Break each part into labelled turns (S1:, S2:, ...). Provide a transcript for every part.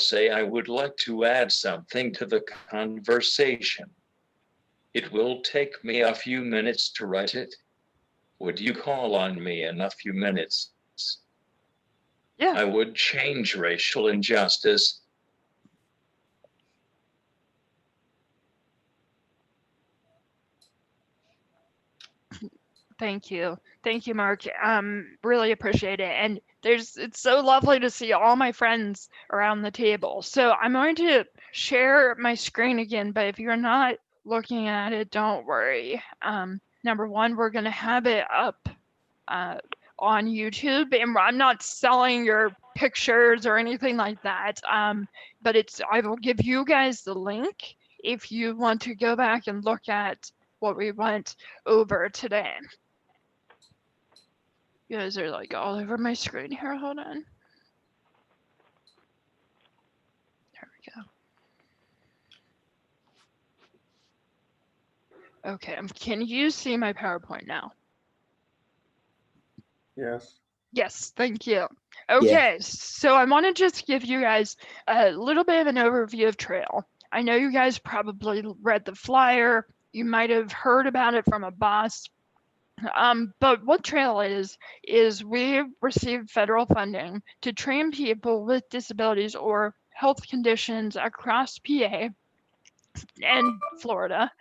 S1: essay, I would like to add something to the conversation. It will take me a few minutes to write it. Would you call on me in a few minutes?
S2: Yeah.
S1: I would change racial injustice.
S2: Thank you. Thank you, Mark. Really appreciate it. And it's so lovely to see all my friends around the table. So I'm going to share my screen again, but if you're not looking at it, don't worry. Number one, we're going to have it up on YouTube, and I'm not selling your pictures or anything like that. But I will give you guys the link if you want to go back and look at what we went over today. You guys are like all over my screen here. Hold on. There we go. Okay, can you see my PowerPoint now?
S3: Yes.
S2: Yes, thank you. Okay, so I want to just give you guys a little bit of an overview of Trail. I know you guys probably read the flyer. You might have heard about it from a boss. But what Trail is we receive federal funding to train people with disabilities or health conditions across PA and Florida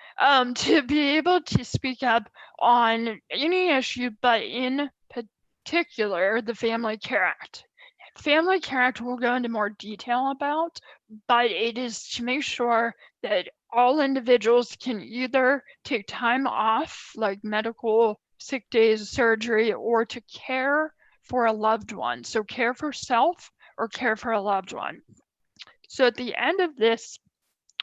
S2: to be able to speak up on any issue, but in particular, the Family Care Act. Family Care Act we'll go into more detail about, but it is to make sure that all individuals can either take time off, like medical, sick days, surgery, or to care for a loved one. So care for self or care for a loved one. So at the end of this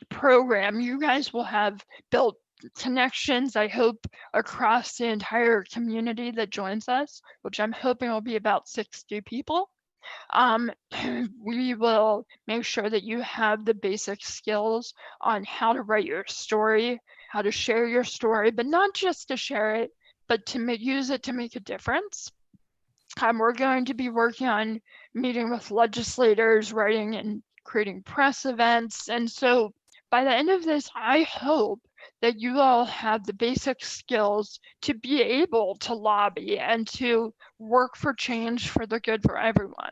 S2: program, you guys will have built connections, I hope, across the entire community that joins us, which I'm hoping will be about 60 people. We will make sure that you have the basic skills on how to write your story, how to share your story, but not just to share it, but to use it to make a difference. We're going to be working on meeting with legislators, writing and creating press events. And so by the end of this, I hope that you all have the basic skills to be able to lobby and to work for change for the good for everyone.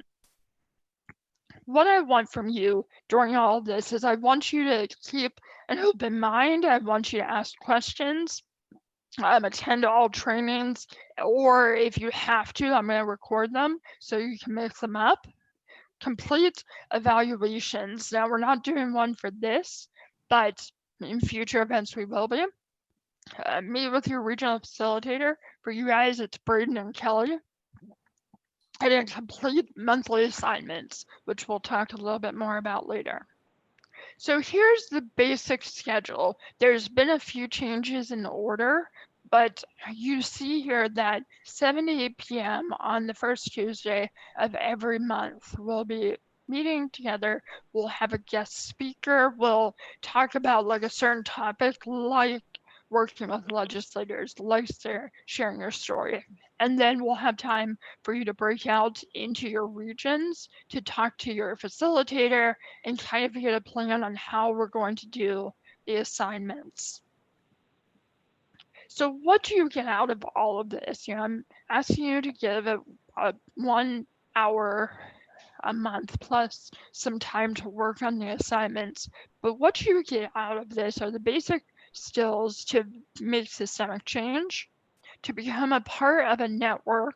S2: What I want from you during all of this is I want you to keep an open mind. I want you to ask questions, attend all trainings, or if you have to, I'm going to record them so you can mix them up. Complete evaluations. Now, we're not doing one for this, but in future events we will be. Meet with your regional facilitator. For you guys, it's Braden and Kelly. And then complete monthly assignments, which we'll talk a little bit more about later. So here's the basic schedule. There's been a few changes in the order, but you see here that 7 to 8 p.m. on the first Tuesday of every month, we'll be meeting together. We'll have a guest speaker. We'll talk about like a certain topic, like working with legislators, like sharing your story. And then we'll have time for you to break out into your regions to talk to your facilitator and kind of get a plan on how we're going to do the assignments. So what do you get out of all of this? You know, I'm asking you to give a 1 hour a month plus some time to work on the assignments. But what you get out of this are the basic skills to make systemic change, to become a part of a network,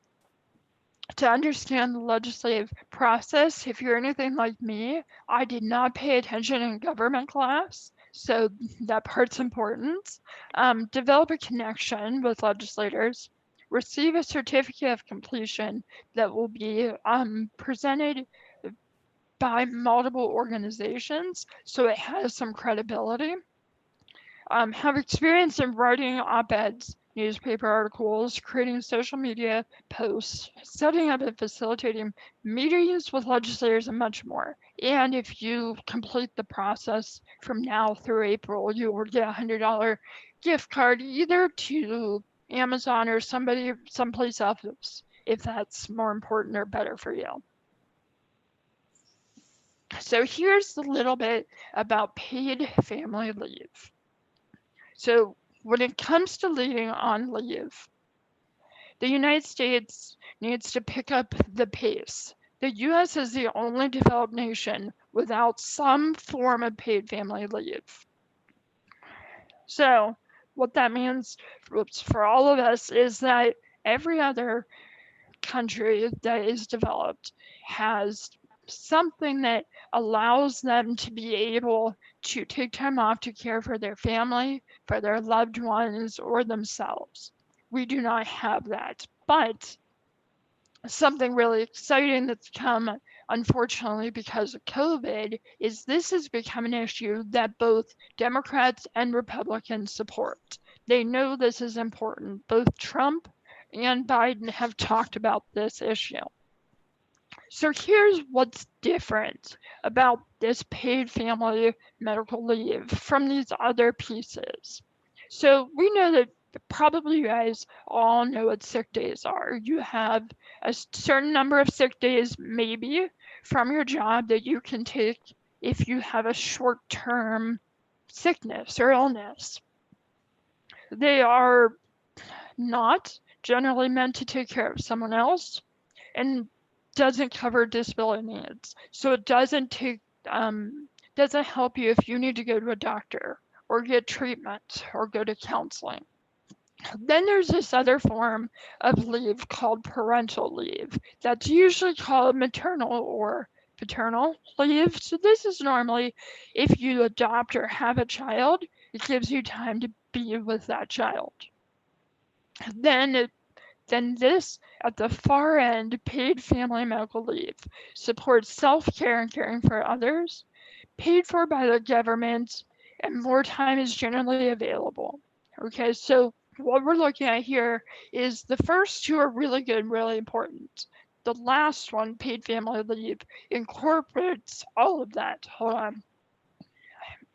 S2: to understand the legislative process. If you're anything like me, I did not pay attention in government class, so that part's important. Develop a connection with legislators, receive a certificate of completion that will be presented by multiple organizations, so it has some credibility. Have experience in writing op-eds, newspaper articles, creating social media posts, setting up and facilitating meetings with legislators, and much more. And if you complete the process from now through April, you will get a $100 gift card either to Amazon or someplace else, if that's more important or better for you. So here's a little bit about paid family leave. So when it comes to leaving on leave, the United States needs to pick up the pace. The US is the only developed nation without some form of paid family leave. So what that means for all of us is that every other country that is developed has something that allows them to be able to take time off to care for their family, for their loved ones, or themselves. We do not have that. But something really exciting that's come, unfortunately, because of COVID, is this has become an issue that both Democrats and Republicans support. They know this is important. Both Trump and Biden have talked about this issue. So here's what's different about this paid family medical leave from these other pieces. So we know that probably you guys all know what sick days are. You have a certain number of sick days, maybe from your job, that you can take if you have a short term sickness or illness. They are not generally meant to take care of someone else and doesn't cover disability needs. So it doesn't help you if you need to go to a doctor or get treatment or go to counseling. Then there's this other form of leave called parental leave. That's usually called maternal or paternal leave. So this is normally if you adopt or have a child, it gives you time to be with that child. Then this, at the far end, paid family medical leave supports self-care and caring for others, paid for by the government, and more time is generally available. Okay, so what we're looking at here is the first two are really good, really important. The last one, paid family leave, incorporates all of that. Hold on.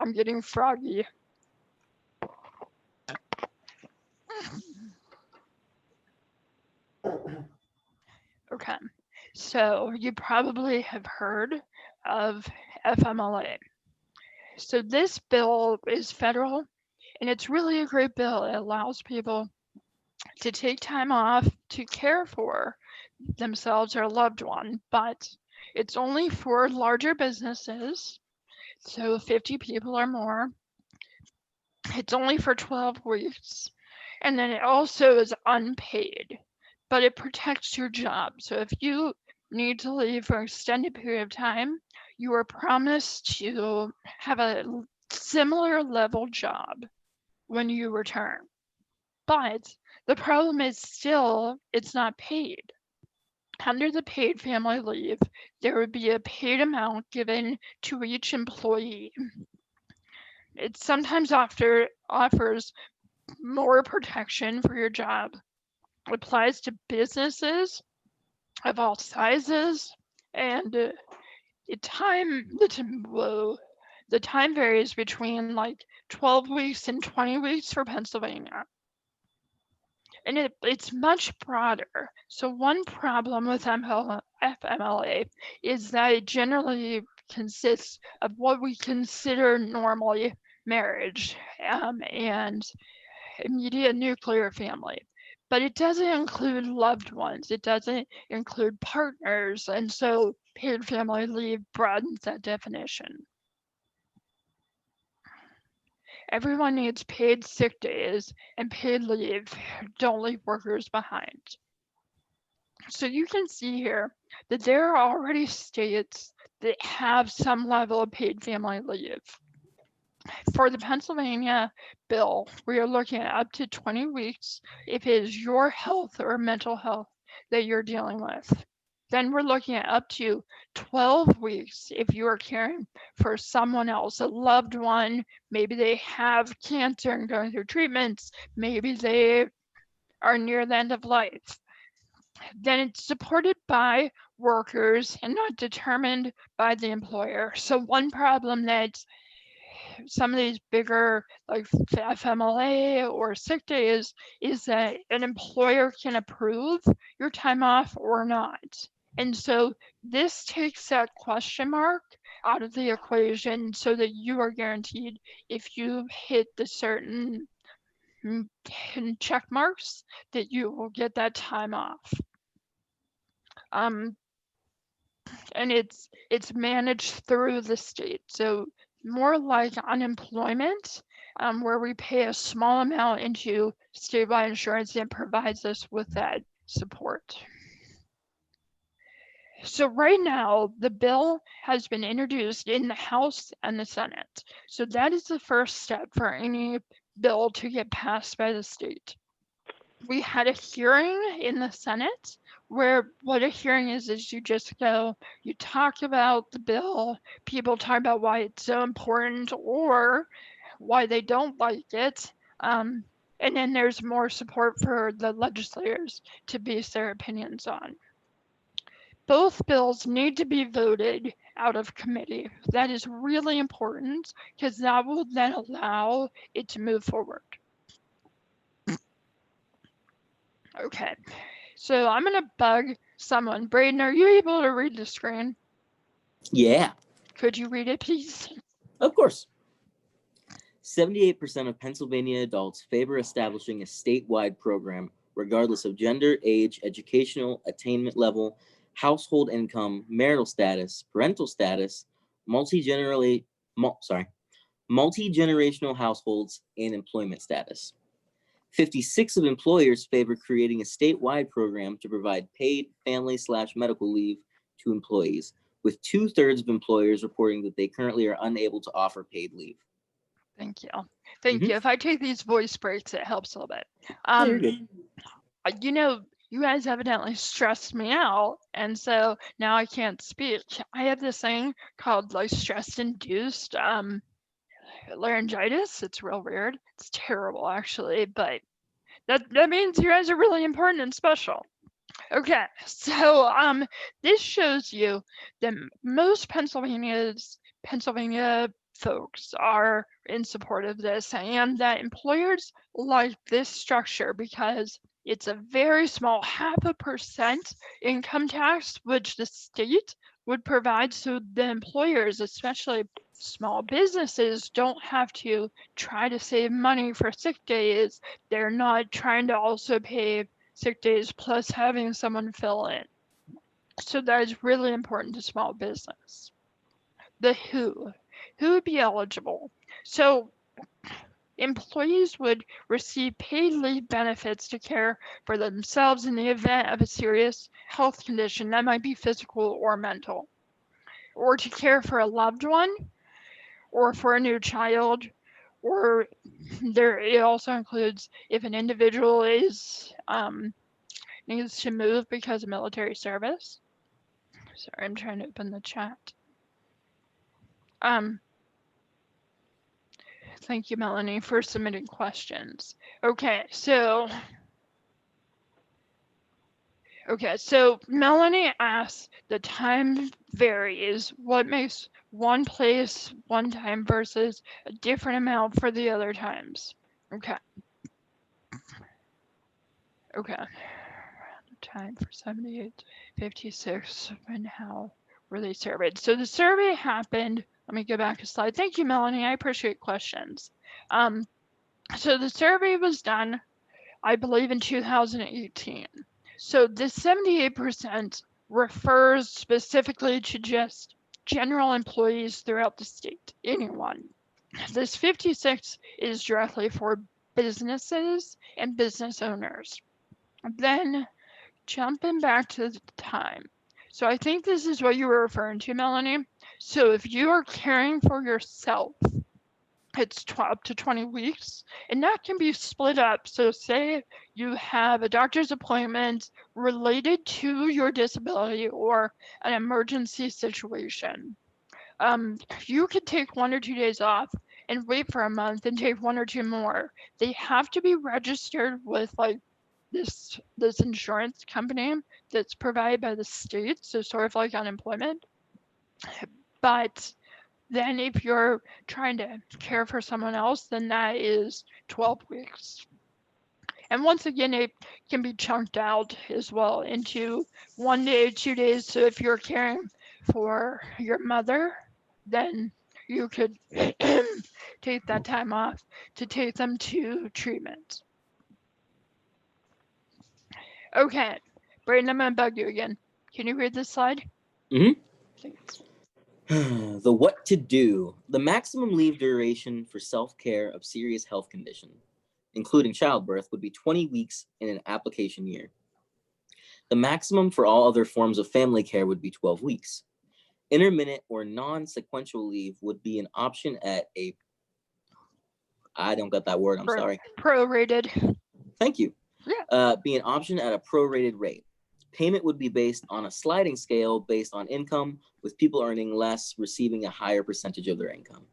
S2: I'm getting froggy. Okay, so you probably have heard of FMLA. So this bill is federal and it's really a great bill. It allows people to take time off to care for themselves or a loved one, but it's only for larger businesses, so 50 people or more. It's only for 12 weeks, and then it also is unpaid, but it protects your job. So if you need to leave for an extended period of time, you are promised to have a similar level job when you return. But the problem is still it's not paid. Under the paid family leave, there would be a paid amount given to each employee. It sometimes offers more protection for your job. It applies to businesses of all sizes, and the time varies between like 12 weeks and 20 weeks for Pennsylvania. And it's much broader. So one problem with FMLA is that it generally consists of what we consider normally marriage and immediate nuclear family. But it doesn't include loved ones. It doesn't include partners. And so paid family leave broadens that definition. Everyone needs paid sick days and paid leave. Don't leave workers behind. So you can see here that there are already states that have some level of paid family leave. For the Pennsylvania bill, we are looking at up to 20 weeks if it is your health or mental health that you're dealing with. Then we're looking at up to 12 weeks if you are caring for someone else, a loved one. Maybe they have cancer and going through treatments. Maybe they are near the end of life. Then it's supported by workers and not determined by the employer. So one problem that some of these bigger like FMLA or sick days is that an employer can approve your time off or not. And so this takes that question mark out of the equation so that you are guaranteed if you hit the certain check marks that you will get that time off. Um, and it's managed through the state. So more like unemployment, where we pay a small amount into statewide insurance and provides us with that support. So right now, the bill has been introduced in the House and the Senate. So that is the first step for any bill to get passed by the state. We had a hearing in the Senate where what a hearing is you just go, you talk about the bill, people talk about why it's so important or why they don't like it. And then there's more support for the legislators to base their opinions on. Both bills need to be voted out of committee. That is really important because that will then allow it to move forward. Okay, so I'm gonna bug someone. Braden, are you able to read the screen?
S3: Yeah,
S2: Could you read it, please?
S3: of course. 78% of Pennsylvania adults favor establishing a statewide program, regardless of gender, age, educational attainment level, household income, marital status, parental status, multi-generational households, and employment status. 56 of employers favor creating a statewide program to provide paid family/medical leave to employees, with 2/3 of employers reporting that they currently are unable to offer paid leave.
S2: Thank you. Thank you. If I take these voice breaks, it helps a little bit.
S3: You're good.
S2: You know, you guys evidently stressed me out, and so now I can't speak. I have this thing called like stress-induced laryngitis. It's real weird. It's terrible, actually, but that means you guys are really important and special. Okay, so this shows you that most Pennsylvania folks are in support of this, and that employers like this structure because it's a very small 0.5% income tax, which the state would provide, so the employers, especially small businesses, don't have to try to save money for sick days. They're not trying to also pay sick days plus having someone fill in. So that is really important to small business. The who would be eligible. So employees would receive paid leave benefits to care for themselves in the event of a serious health condition that might be physical or mental, or to care for a loved one, or for a new child, or it also includes if an individual is needs to move because of military service. Sorry, I'm trying to open the chat. Thank you, Melanie, for submitting questions. Okay, so Melanie asks, the time varies. What makes one place one time versus a different amount for the other times? Okay. Time for 78, 56, and how were they surveyed? So the survey happened. Let me go back a slide. Thank you, Melanie. I appreciate questions. So the survey was done, I believe, in 2018. So the 78% refers specifically to just general employees throughout the state, anyone. This 56 is directly for businesses and business owners. Then jumping back to the time. So I think this is what you were referring to, Melanie. So if you are caring for yourself, it's up to 20 weeks, and that can be split up. So say you have a doctor's appointment related to your disability or an emergency situation. You could take 1 or 2 days off and wait for a month and take 1 or 2 more. They have to be registered with like this insurance company that's provided by the state, so sort of like unemployment. But then if you're trying to care for someone else, then that is 12 weeks. And once again, it can be chunked out as well into 1 day, 2 days. So if you're caring for your mother, then you could take that time off to take them to treatment. Okay, Brayden, I'm gonna bug you again. Can you read this slide?
S3: Mhm.
S2: Thanks.
S3: The what to do. The maximum leave duration for self-care of serious health condition, including childbirth, would be 20 weeks in an application year. The maximum for all other forms of family care would be 12 weeks. Intermittent or non-sequential leave would be an option at a, I don't got that word, I'm sorry.
S2: Prorated.
S3: Thank you.
S2: Yeah.
S3: Be an option at a prorated rate. Payment would be based on a sliding scale based on income, with people earning less receiving a higher percentage of their income.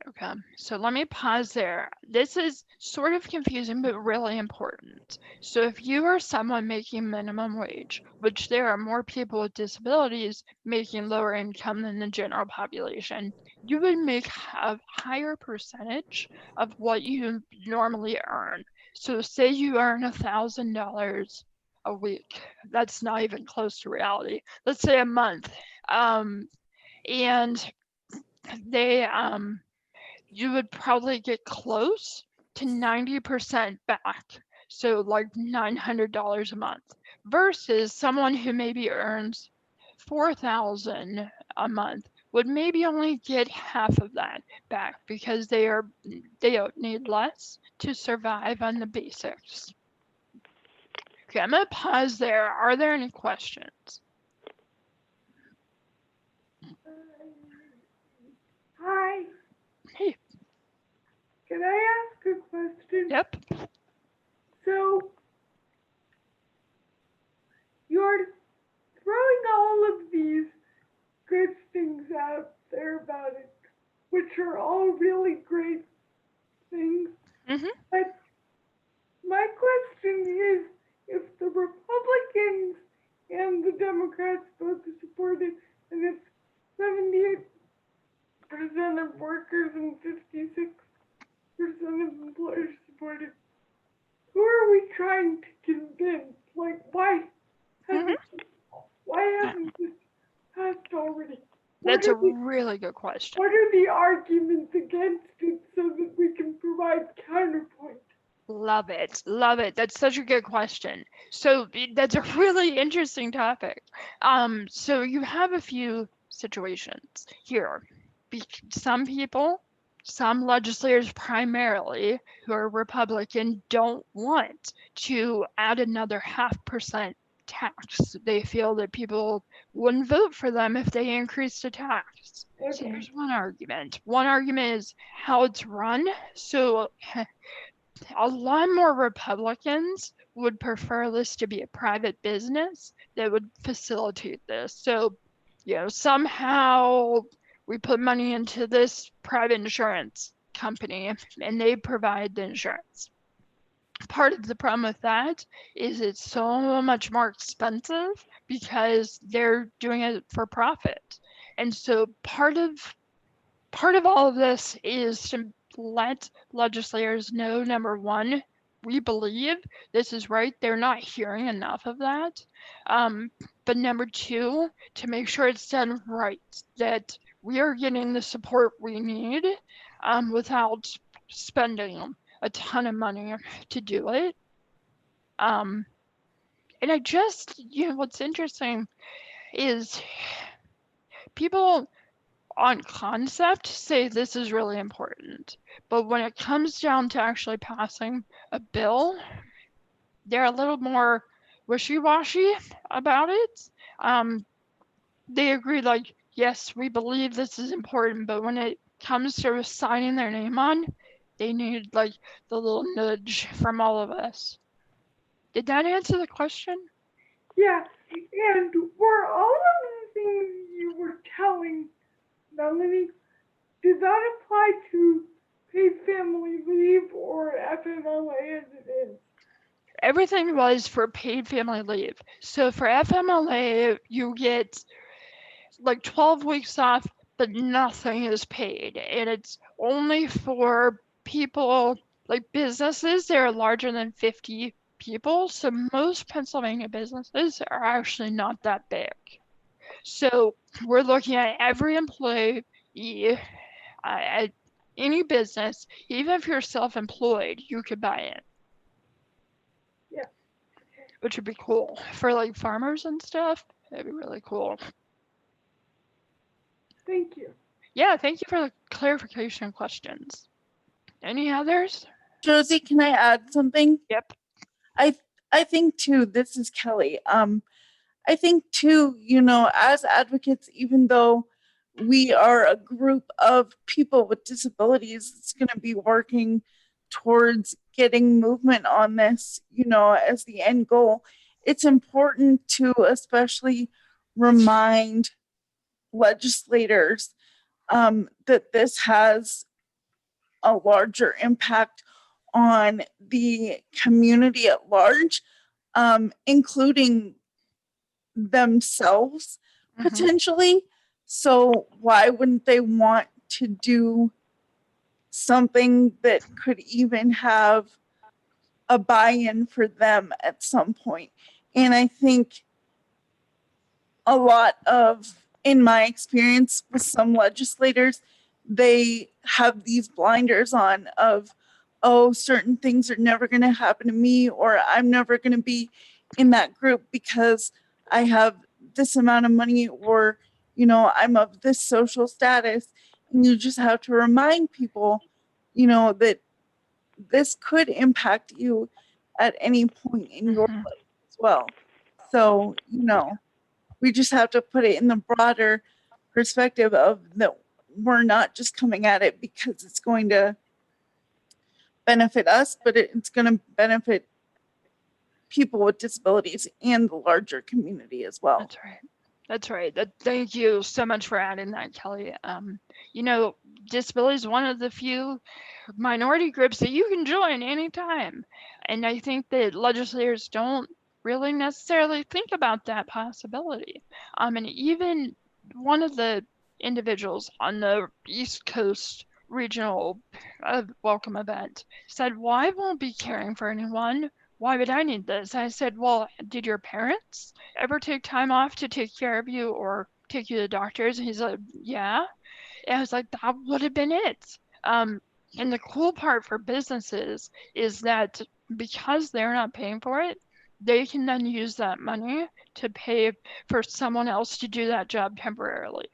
S2: Okay, so let me pause there. This is sort of confusing, but really important. So if you are someone making minimum wage, which there are more people with disabilities making lower income than the general population, you would make a higher percentage of what you normally earn. So say you earn $1,000 a week. That's not even close to reality. Let's say a month. And they you would probably get close to 90% back. So like $900 a month versus someone who maybe earns $4,000 a month would maybe only get half of that back because they need less to survive on the basics. Okay, I'm gonna pause there. Are there any questions?
S4: Hi.
S2: Hey.
S4: Can I ask a question?
S2: Yep.
S4: So, you're throwing all of these good things out there about it, which are all really great things.
S2: Mhm.
S4: But my question is, if the Republicans and the Democrats both support it, and if 78% of workers and 56% of employers support it, who are we trying to convince? Like, why hasn't this passed already?
S2: That's a really good question.
S4: What are the arguments against it so that we can provide counterpoint?
S2: Love it. Love it. That's such a good question. So that's a really interesting topic. So you have a few situations here. Some people, some legislators primarily who are Republican don't want to add another 0.5% tax. They feel that people wouldn't vote for them if they increased the tax. So here's one argument. One argument is how it's run. So a lot more Republicans would prefer this to be a private business that would facilitate this. So, somehow we put money into this private insurance company and they provide the insurance. Part of the problem with that is it's so much more expensive because they're doing it for profit. And so part of all of this is to let legislators know, number one, we believe this is right. They're not hearing enough of that. But number two, to make sure it's done right, that we are getting the support we need without spending a ton of money to do it. And I just, what's interesting is people on concept say this is really important, but when it comes down to actually passing a bill, they're a little more wishy-washy about it. They agree, like, yes, we believe this is important, but when it comes to signing their name on, they need like the little nudge from all of us. Did that answer the question?
S4: Yeah, and were all of the things you were telling Melanie, did that apply to paid family leave or FMLA as it is?
S2: Everything was for paid family leave. So for FMLA, you get like 12 weeks off, but nothing is paid. And it's only for people like businesses that are larger than 50 people. So most Pennsylvania businesses are actually not that big. So we're looking at every employee Yeah, any business, even if you're self-employed, you could buy it,
S4: Yeah.
S2: which would be cool for like farmers and stuff. That'd be really cool.
S4: Thank you.
S2: Yeah, thank you for the clarification questions. Any others?
S5: Josie, can I add something?
S2: Yep.
S5: I think too, this is Kelly. I think too, as advocates, even though we are a group of people with disabilities, it's going to be working towards getting movement on this, as the end goal. It's important to especially remind legislators that this has a larger impact on the community at large, including themselves
S2: Mhm.
S5: potentially. So why wouldn't they want to do something that could even have a buy-in for them at some point? And I think a lot of, in my experience with some legislators, they have these blinders on of, oh, certain things are never going to happen to me, or I'm never going to be in that group because I have this amount of money, or, I'm of this social status. And you just have to remind people, that this could impact you at any point in your
S2: Mhm.
S5: life as well. So, we just have to put it in the broader perspective of that we're not just coming at it because it's going to benefit us, but it's going to benefit people with disabilities and the larger community as well.
S2: That's right. That's right. Thank you so much for adding that, Kelly. Disability is one of the few minority groups that you can join anytime. And I think that legislators don't really necessarily think about that possibility. And even one of the individuals on the East Coast regional welcome event said, well, I won't be caring for anyone. Why would I need this? I said, well, did your parents ever take time off to take care of you or take you to the doctors? And he's like, yeah. And I was like, that would have been it. And the cool part for businesses is that because they're not paying for it, they can then use that money to pay for someone else to do that job temporarily,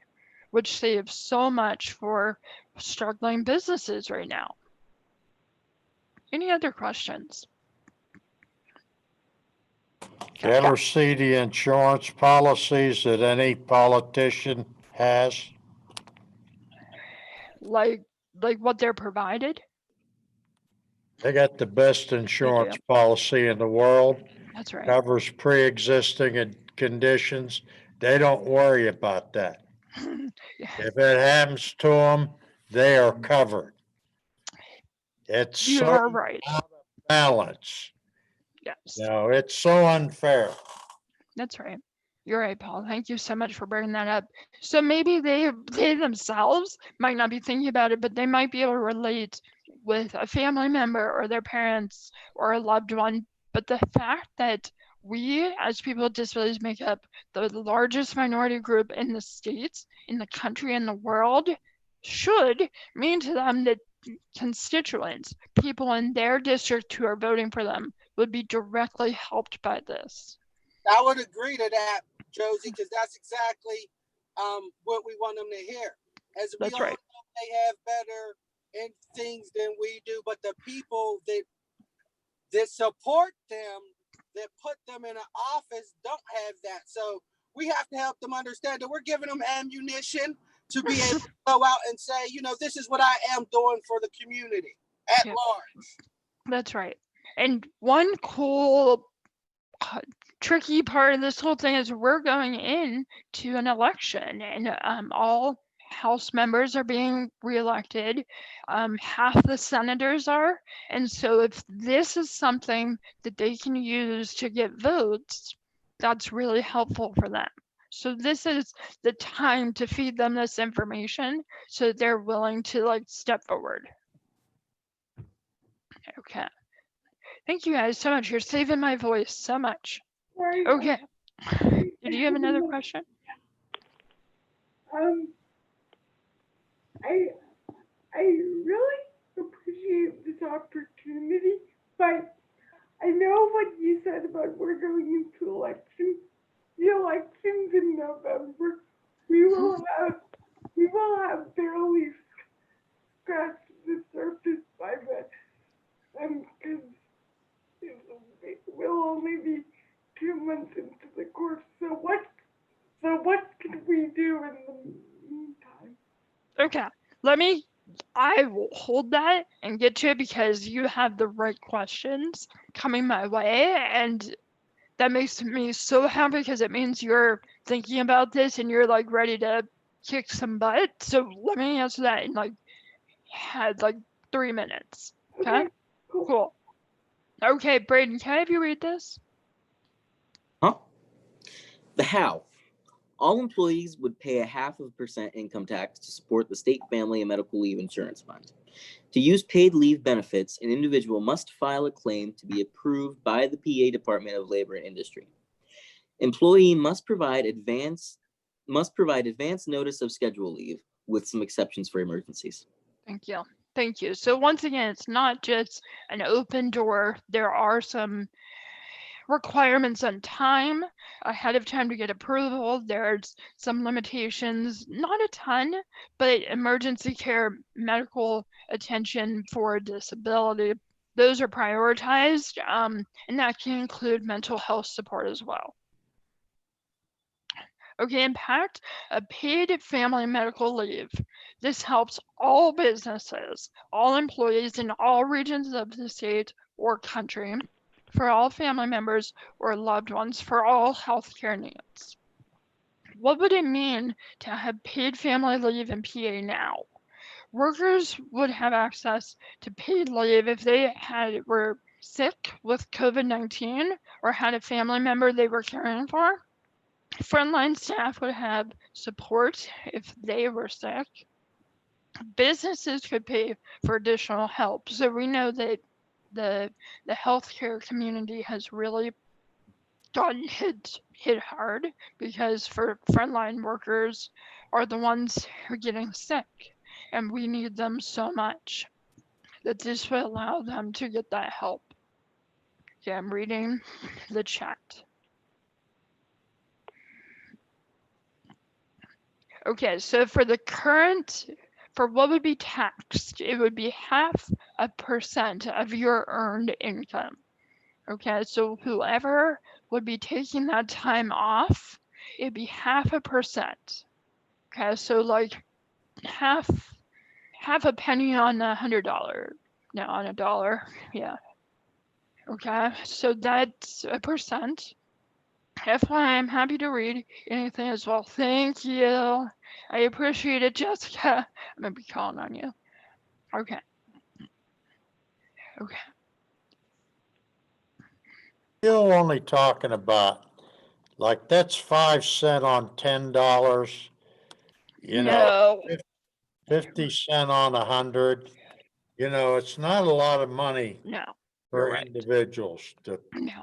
S2: which saves so much for struggling businesses right now. Any other questions?
S6: You ever see the insurance policies that any politician has?
S2: Like what they're provided?
S6: They got the best insurance policy in the world,
S2: That's right.
S6: covers pre-existing conditions. They don't worry about that.
S2: Yeah,
S6: If it happens to them, they are covered. It's
S2: you
S6: so
S2: are right.
S6: balanced.
S2: Yes,
S6: It's so unfair.
S2: that's right. You're right, Paul. Thank you so much for bringing that up. So maybe they themselves might not be thinking about it, but they might be able to relate with a family member or their parents or a loved one. But the fact that we as people with disabilities make up the largest minority group in the states, in the country, in the world, should mean to them that constituents, people in their district who are voting for them, would be directly helped by this.
S7: I would agree to that, Josie, because that's exactly what we want them to hear. As we
S2: That's
S7: all
S2: right.
S7: know, they have better things than we do, but the people that support them, that put them in an office, don't have that. So we have to help them understand that we're giving them ammunition to be able to go out and say, this is what I am doing for the community at
S2: Yep.
S7: large.
S2: That's right. And one cool, tricky part of this whole thing is we're going in to an election, and all House members are being reelected. Half the senators are. And so if this is something that they can use to get votes, that's really helpful for them. So this is the time to feed them this information so they're willing to step forward. Okay. Thank you guys so much. You're saving my voice so much.
S4: Right.
S2: Okay. Did you have another question?
S4: I I really appreciate this opportunity, but I know what you said about we're going into election. The elections in November. We will have barely scratched the surface by then, because it will only be 2 months into the course. So what can we do in the meantime?
S2: Okay, I will hold that and get to it because you have the right questions coming my way. And that makes me so happy because it means you're thinking about this and you're like ready to kick some butt. So let me answer that in like 3 minutes. Okay,
S4: Okay, cool.
S2: cool. Okay, Braden, can I have you read this?
S3: Huh? The how. All employees would pay a 0.5% income tax to support the state family and medical leave insurance fund. To use paid leave benefits, an individual must file a claim to be approved by the PA Department of Labor and Industry. Employee must provide advance notice of schedule leave, with some exceptions for emergencies.
S2: Thank you. Thank you. So once again, it's not just an open door. There are some requirements on time ahead of time to get approval. There's some limitations, not a ton, but emergency care, medical attention for disability, those are prioritized, and that can include mental health support as well. Okay, impact a paid family medical leave. This helps all businesses, all employees in all regions of the state or country, for all family members or loved ones, for all healthcare needs. What would it mean to have paid family leave in PA now? Workers would have access to paid leave if they were sick with COVID-19 or had a family member they were caring for. Frontline staff would have support if they were sick. Businesses could pay for additional help. So we know that the healthcare community has really gotten hit hard because for frontline workers are the ones who are getting sick, and we need them so much that this will allow them to get that help. Okay, I'm reading the chat. Okay, so for what would be taxed, it would be 0.5% of your earned income. Okay, so whoever would be taking that time off, it'd be 0.5%. Okay, so like half a penny on $100. No, on $1, yeah. Okay, so that's 1%. FYI, I'm happy to read anything as well. Thank you. I appreciate it, Jessica. I'm gonna be calling on you. Okay. Okay.
S6: You're only talking about, like, that's 5 cents on $10,
S2: No.
S6: 50 cents on 100. It's not a lot of money
S2: No. You're
S6: for
S2: right.
S6: individuals to,
S2: No.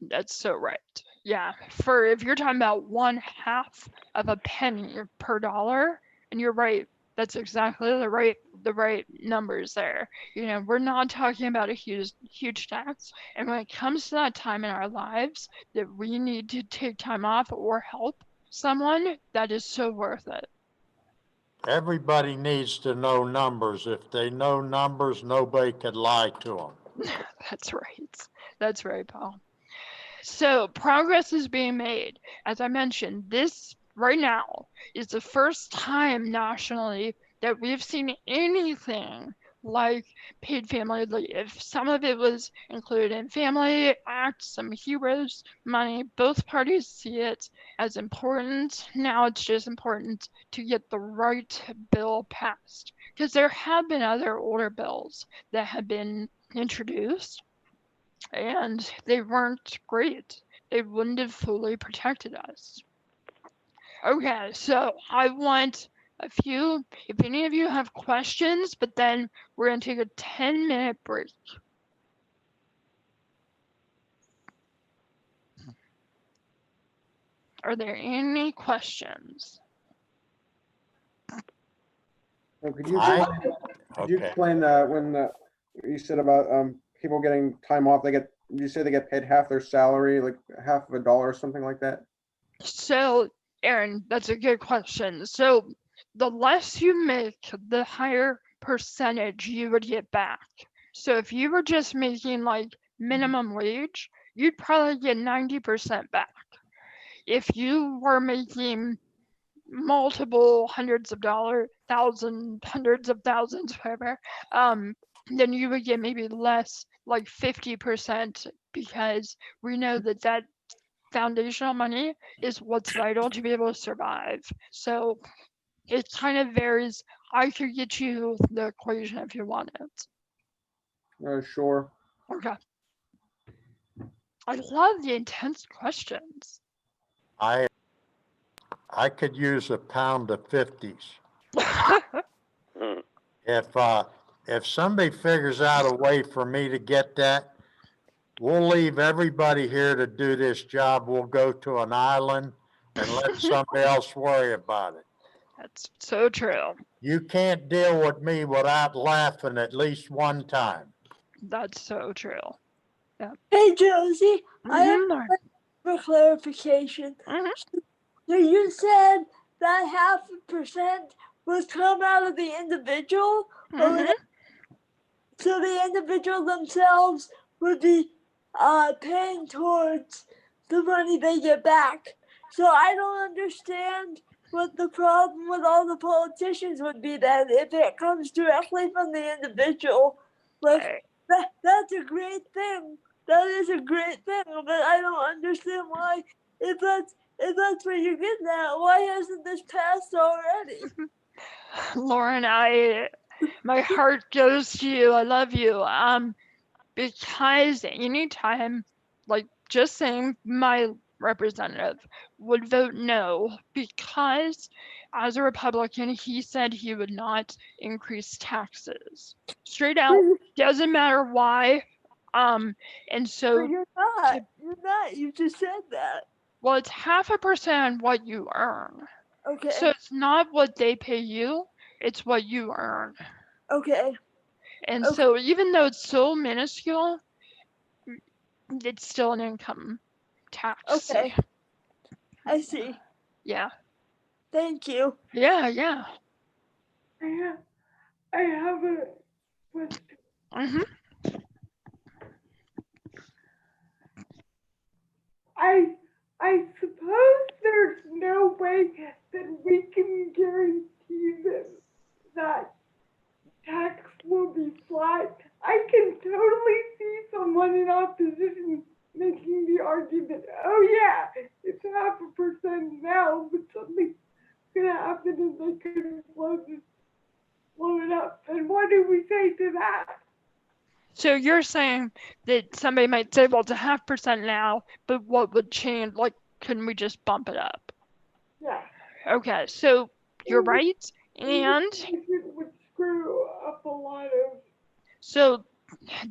S2: That's so right. Yeah. For if you're talking about 1/2 of a penny per dollar, and you're right, that's exactly the right numbers there. We're not talking about a huge tax. And when it comes to that time in our lives that we need to take time off or help someone, that is so worth it.
S6: everybody needs to know numbers. If they know numbers, nobody could lie to them.
S2: That's right. That's right, Paul. So progress is being made. As I mentioned, this right now is the first time nationally that we've seen anything like paid family leave. Some of it was included in Family Act, some HEROES money. Both parties see it as important. Now it's just important to get the right bill passed, because there have been other older bills that have been introduced and they weren't great. They wouldn't have fully protected us. Okay, so I want if any of you have questions, but then we're going to take a 10-minute break. Are there any questions?
S8: Could you
S6: I,
S8: explain, could you
S6: okay.
S8: explain when you said about people getting time off, you say they get paid half their salary, like half of a dollar or something like that?
S2: So, Aaron, that's a good question. So, the less you make, the higher percentage you would get back. So, if you were just making like minimum wage, you'd probably get 90% back. If you were making multiple hundreds of dollars, hundreds of thousands, whatever, then you would get maybe less, like 50%, because we know that that foundational money is what's vital to be able to survive. So it kind of varies. I could get you the equation if you want it.
S8: Sure.
S2: Okay. I love the intense questions.
S6: I could use a pound of 50s. If somebody figures out a way for me to get that, we'll leave everybody here to do this job. We'll go to an island and let somebody else worry about it.
S2: That's so true.
S6: You can't deal with me without laughing at least one time.
S2: That's so true.
S9: Hey Josie, I have
S2: Mhm.
S9: for clarification.
S2: Mhm.
S9: So you said that 0.5% would come out of the individual, or would
S2: Mhm.
S9: it, so the individual themselves would be paying towards the money they get back. So I don't understand what the problem with all the politicians would be then if it comes directly from the individual. Like that's a great thing. That is a great thing, but I don't understand why if that's what you're getting at, why hasn't this passed already?
S2: Lauren, my heart goes to you. I love you. Because anytime, like just saying my representative would vote no, because as a Republican, he said he would not increase taxes. Straight out, doesn't matter why. And
S9: But
S2: so,
S9: you're not. You're not. You just said that.
S2: well, it's 0.5% on what you earn.
S9: Okay.
S2: So it's not what they pay you, it's what you earn.
S9: Okay.
S2: And
S9: Okay.
S2: so even though it's so minuscule, it's still an income tax.
S9: Okay. I see.
S2: Yeah.
S9: Thank you.
S2: Yeah.
S4: I have a question.
S2: Mm-hmm.
S4: I suppose there's no way that we can guarantee that tax will be flat. I can totally see someone in opposition making the argument, oh yeah, it's 0.5% now, but something's gonna happen and they could blow it up. And what do we say to that?
S2: So you're saying that somebody might say, well, it's 0.5% now, but what would change? Like, couldn't we just bump it up?
S4: Yeah.
S2: Okay, so you're right. And
S4: It would screw up a lot of.
S2: so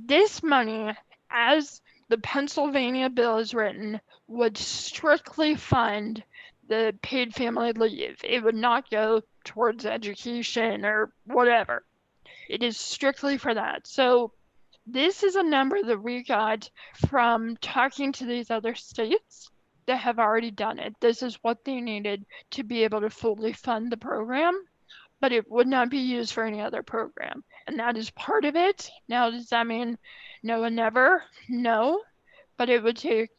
S2: this money, as the Pennsylvania bill is written, would strictly fund the paid family leave. It would not go towards education or whatever. It is strictly for that. So this is a number that we got from talking to these other states that have already done it. This is what they needed to be able to fully fund the program, but it would not be used for any other program. And that is part of it. Now, does that mean no and never? No, but it would take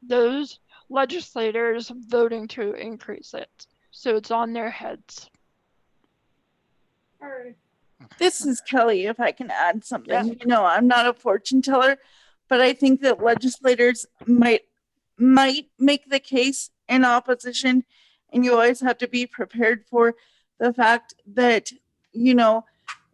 S2: those legislators voting to increase it. So it's on their heads.
S4: All right.
S5: This is Kelly, if I can add something.
S2: Yeah.
S5: You know, I'm not a fortune teller, but I think that legislators might make the case in opposition, and you always have to be prepared for the fact that, you know,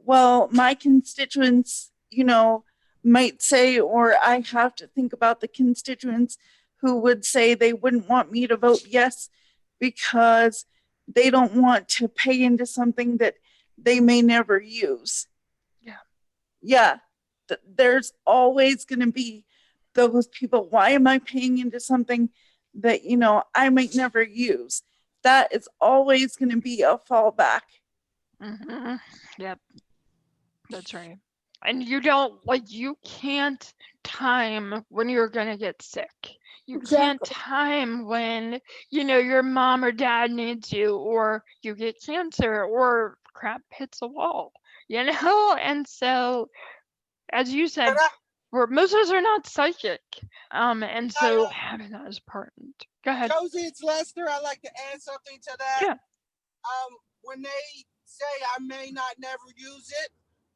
S5: well, my constituents, you know, might say, or I have to think about the constituents who would say they wouldn't want me to vote yes because they don't want to pay into something that they may never use. Yeah. There's always going to be those people. Why am I paying into something that, you know, I might never use? That is always going to be a fallback.
S2: Mm-hmm. Yep, that's right. And you don't like you can't time when you're gonna get sick. You can't
S9: Exactly.
S2: time when, your mom or dad needs you, or you get cancer, or crap hits a wall, And so, as you
S7: Can
S2: said,
S7: I,
S2: most of us are not psychic. And
S7: I
S2: so having that is important. Go ahead.
S7: Josie, it's Lester. I'd like to add something to that.
S2: Yeah.
S7: When they say I may not never use it,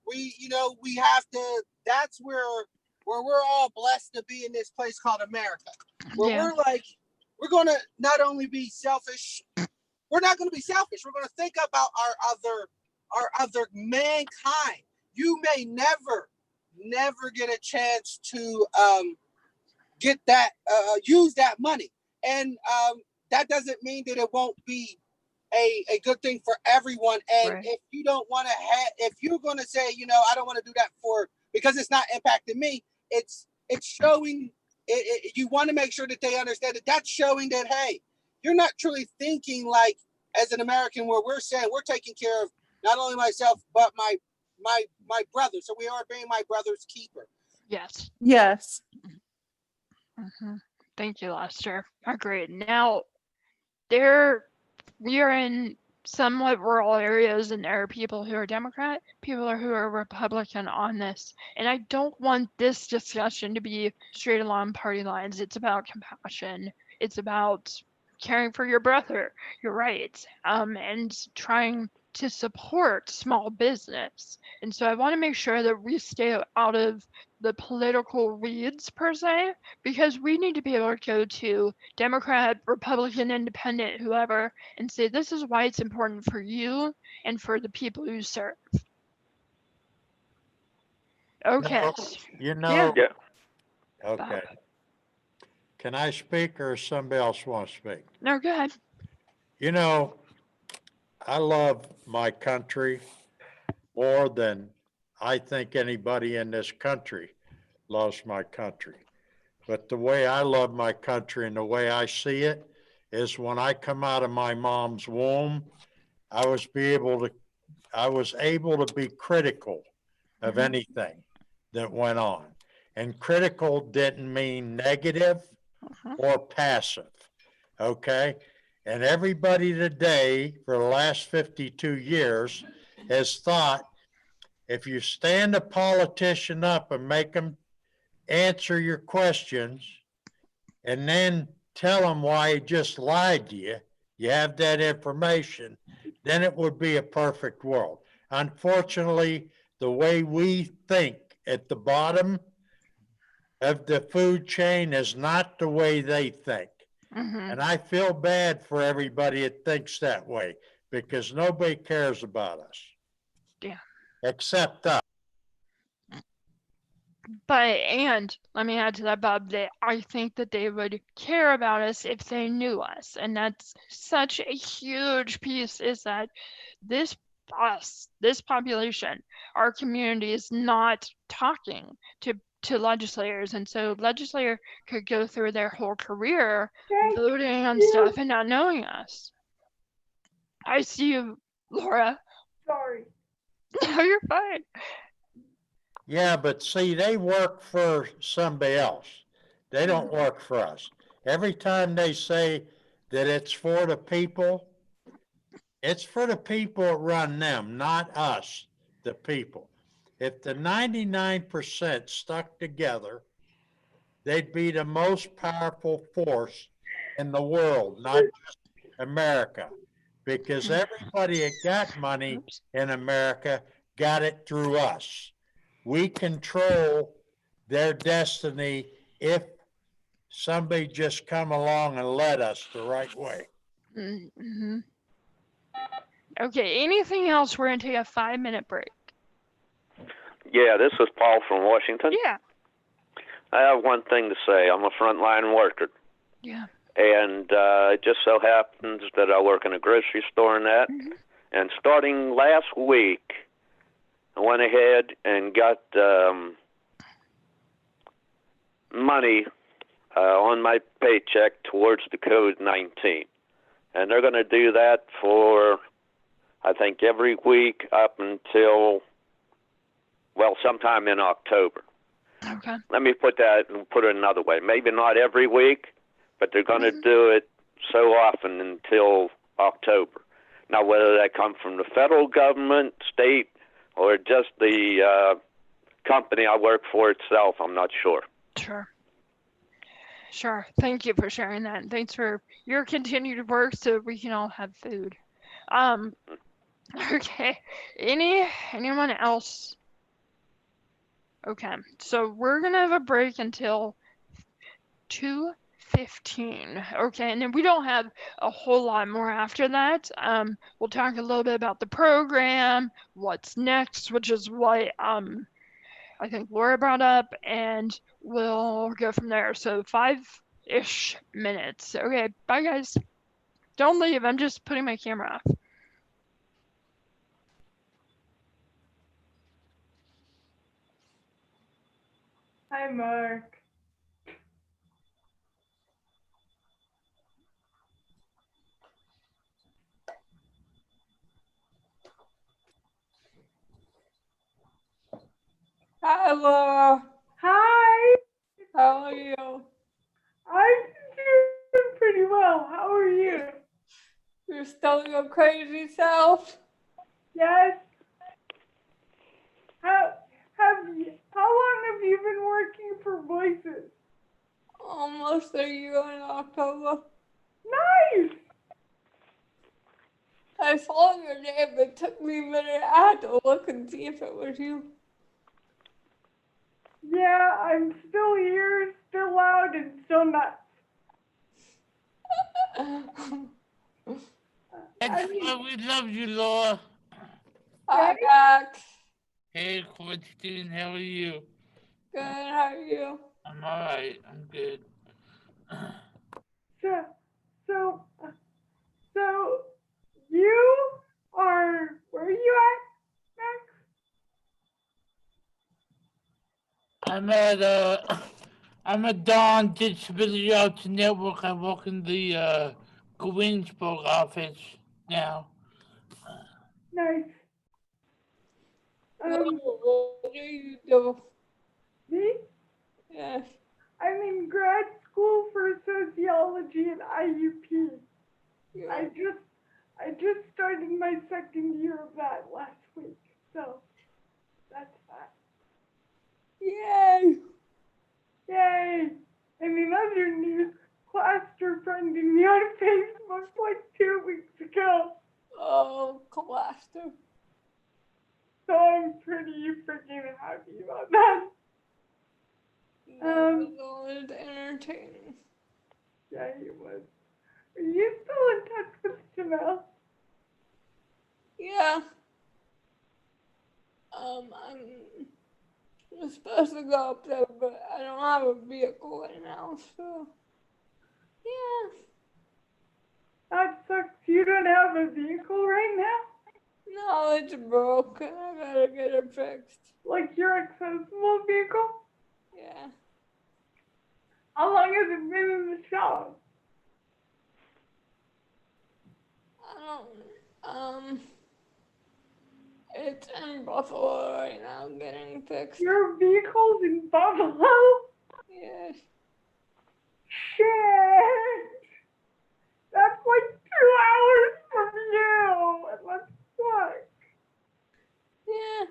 S7: we have to. That's where we're all blessed to be in this place called America, where
S2: Yeah.
S7: we're gonna not only be selfish, we're not gonna be selfish. We're gonna think about our other mankind. You may never get a chance to get that use that money, and that doesn't mean that it won't be a good thing for everyone. And
S2: Right.
S7: if you don't want to if you're going to say, I don't want to do that because it's not impacting me, it's showing you want to make sure that they understand that that's showing that, hey, you're not truly thinking like as an American, where we're saying we're taking care of not only myself but my brother. So we are being my brother's keeper.
S2: Yes.
S5: Yes.
S2: Hmm. Thank you, Lester. Agreed. Now, we are in somewhat rural areas, and there are people who are Democrat, people who are Republican on this. And I don't want this discussion to be straight along party lines. It's about compassion. It's about caring for your brother, your rights, and trying to support small business. And so I want to make sure that we stay out of the political weeds per se, because we need to be able to go to Democrat, Republican, Independent, whoever, and say this is why it's important for you and for the people you serve. Okay.
S6: You know,
S10: Yeah.
S6: okay. Can I speak or somebody else want to speak?
S2: No, go ahead.
S6: You know, I love my country more than I think anybody in this country loves my country. But the way I love my country and the way I see it is when I come out of my mom's womb, I was able to be critical of anything that went on. And critical didn't mean negative or passive. Okay. And everybody today for the last 52 years has thought if you stand a politician up and make them answer your questions and then tell them why he just lied to you, you have that information, then it would be a perfect world. Unfortunately, the way we think at the bottom of the food chain is not the way they think.
S2: Mm-hmm.
S6: And I feel bad for everybody that thinks that way because nobody cares about us.
S2: Yeah.
S6: Except us.
S2: And let me add to that, Bob, that I think that they would care about us if they knew us. And that's such a huge piece, is that this population, our community is not talking to legislators. And so legislator could go through their whole career voting on stuff and not knowing us. I see you, Laura.
S4: Sorry.
S2: No, you're fine.
S6: Yeah, but see, they work for somebody else. They don't work for us. Every time they say that it's for the people, it's for the people that run them, not us, the people. If the 99% stuck together, they'd be the most powerful force in the world, not just America. Because everybody that got money in America got it through us. We control their destiny if somebody just come along and led us the right way.
S2: Mm-hmm. Okay, anything else? We're going to take a 5-minute break.
S10: Yeah, this is Paul from Washington.
S2: Yeah.
S10: I have one thing to say. I'm a frontline worker.
S2: Yeah.
S10: And it just so happens that I work in a grocery store and that.
S2: Mm-hmm.
S10: And starting last week, I went ahead and got money on my paycheck towards the COVID-19. And they're going to do that for I think every week up until, well, sometime in October.
S2: Okay.
S10: Let me put it another way. Maybe not every week, but they're going to do it so often until October. Now, whether that comes from the federal government, state, or just the company I work for itself, I'm not sure.
S2: Sure. Sure. Thank you for sharing that. And thanks for your continued work so we can all have food. Okay. Anyone else? Okay. So we're gonna have a break until 2:15. Okay, and then we don't have a whole lot more after that. We'll talk a little bit about the program, what's next, which is what I think Laura brought up, and we'll go from there. So 5-ish minutes. Okay, bye guys. Don't leave. I'm just putting my camera off.
S4: Hi, Mark.
S9: Hi, Laura.
S4: Hi.
S9: How are you?
S4: I'm doing pretty well. How are you?
S9: You're still your crazy self?
S4: Yes. How long have you been working for Voices?
S9: Almost a year in October.
S4: Nice.
S9: I saw your name. It took me a minute. I had to look and see if it was you.
S4: Yeah, I'm still here, still loud, and still nuts.
S11: That's why we love you, Laura.
S9: Hi, Max.
S11: Hey, Christine, how are you?
S9: Good, how are you?
S11: I'm alright, I'm good.
S4: So you are, where are you at,
S11: I'm at Dawn Disability Arts Network. I work in the Greensburg office now.
S4: Max? Nice.
S9: What do you do?
S4: Me?
S9: Yes.
S4: I'm in grad school for sociology at IUP.
S9: Yeah.
S4: I just started my second year of that last week, so that's that.
S9: Yay!
S4: Yay! And another news, Cluster friended me on Facebook like 2 weeks ago.
S9: Oh, Cluster.
S4: So I'm pretty freaking happy about that.
S9: That was always entertaining.
S4: Yeah, he was. Are you still in touch with Janelle?
S9: Yeah. I'm supposed to go up there, but I don't have a vehicle right now, so yeah.
S4: That sucks. You don't have a vehicle right now?
S9: No, it's broken. I gotta get it fixed.
S4: Like your accessible vehicle?
S9: Yeah.
S4: How long has it been in the shop?
S9: It's in Buffalo right now, getting fixed.
S4: Your vehicle's in Buffalo?
S9: Yes.
S4: Shit! That's like 2 hours from you! And that sucks.
S9: Yeah.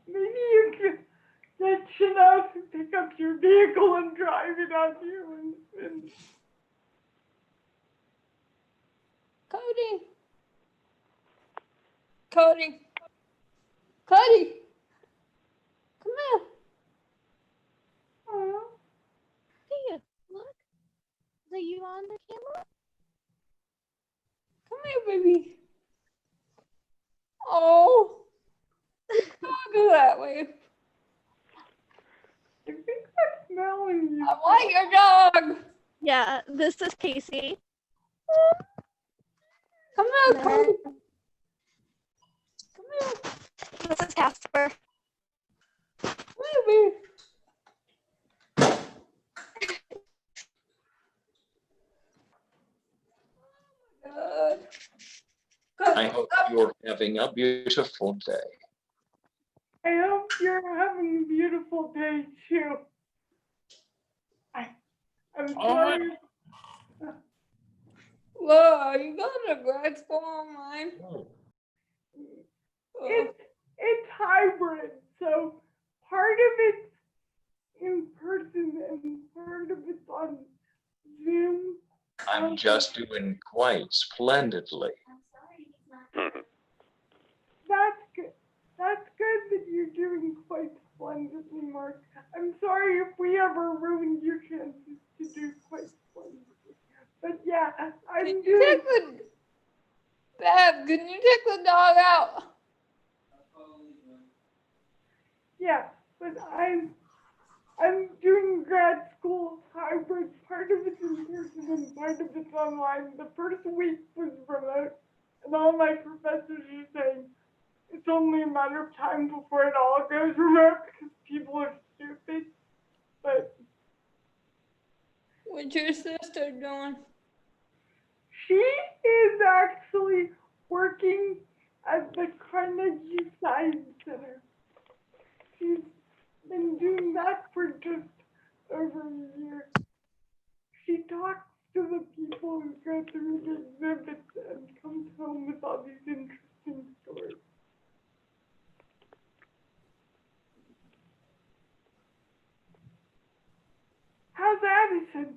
S4: Maybe you could get Chanel to pick up your vehicle and drive it out here and
S9: Cody. Cody. Cody. Come here.
S4: Aw.
S12: Hey, look. Are you on the camera?
S9: Come here, baby. Oh. Don't go that way.
S4: I think that's smelling you.
S9: I want your dog.
S12: Yeah, this is Casey.
S9: Come here, Cody. Come here.
S12: This is Casper.
S9: Come here, baby.
S1: you're having a beautiful day.
S4: I hope you're having a beautiful day too. I'm
S11: All right.
S4: sorry.
S13: Whoa, are you going to grad school online?
S1: Oh,
S4: It's hybrid, so part of it's in person and part of it's on Zoom.
S1: I'm just doing quite splendidly.
S4: That's good. That's good that you're doing quite splendidly, Mark. I'm sorry if we ever ruined your chances to do quite splendidly. But yeah, I'm doing.
S13: Bab, can you take the dog out?
S4: Yeah, but I'm doing grad school hybrid. Part of it's in person and part of it's online. The first week was remote, and all my professors are saying it's only a matter of time before it all goes remote because people are stupid. But
S13: What's your sister doing?
S4: she is actually working at the Carnegie Science Center. She's been doing that for just over a year. She talks to the people who go through the exhibits and comes home with all these interesting stories. How's Addison?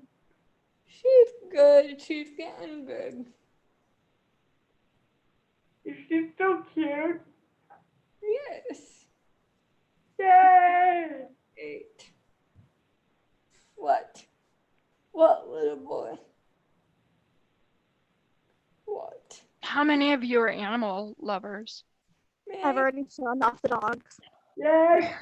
S13: She's good. She's getting good.
S4: Is she still cute?
S13: Yes.
S4: Yay!
S13: 8. What? What, little boy? What?
S2: How many of you are animal lovers?
S12: I've already shown off the dogs.
S4: Yay!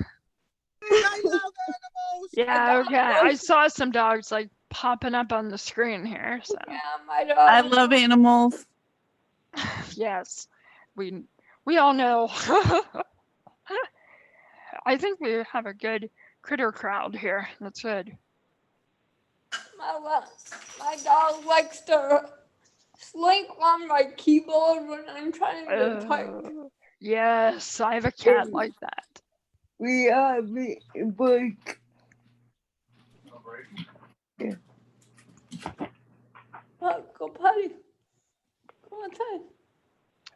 S7: I love animals.
S2: Yeah, okay. I saw some dogs like popping up on the screen here. So
S13: Yeah, my dog.
S5: I love animals.
S2: yes, we all know. I think we have a good critter crowd here. That's good.
S13: My dog likes to slink on my keyboard when I'm trying to type.
S2: Yes, I have a cat like that.
S9: We are break.
S13: Go potty. Go outside.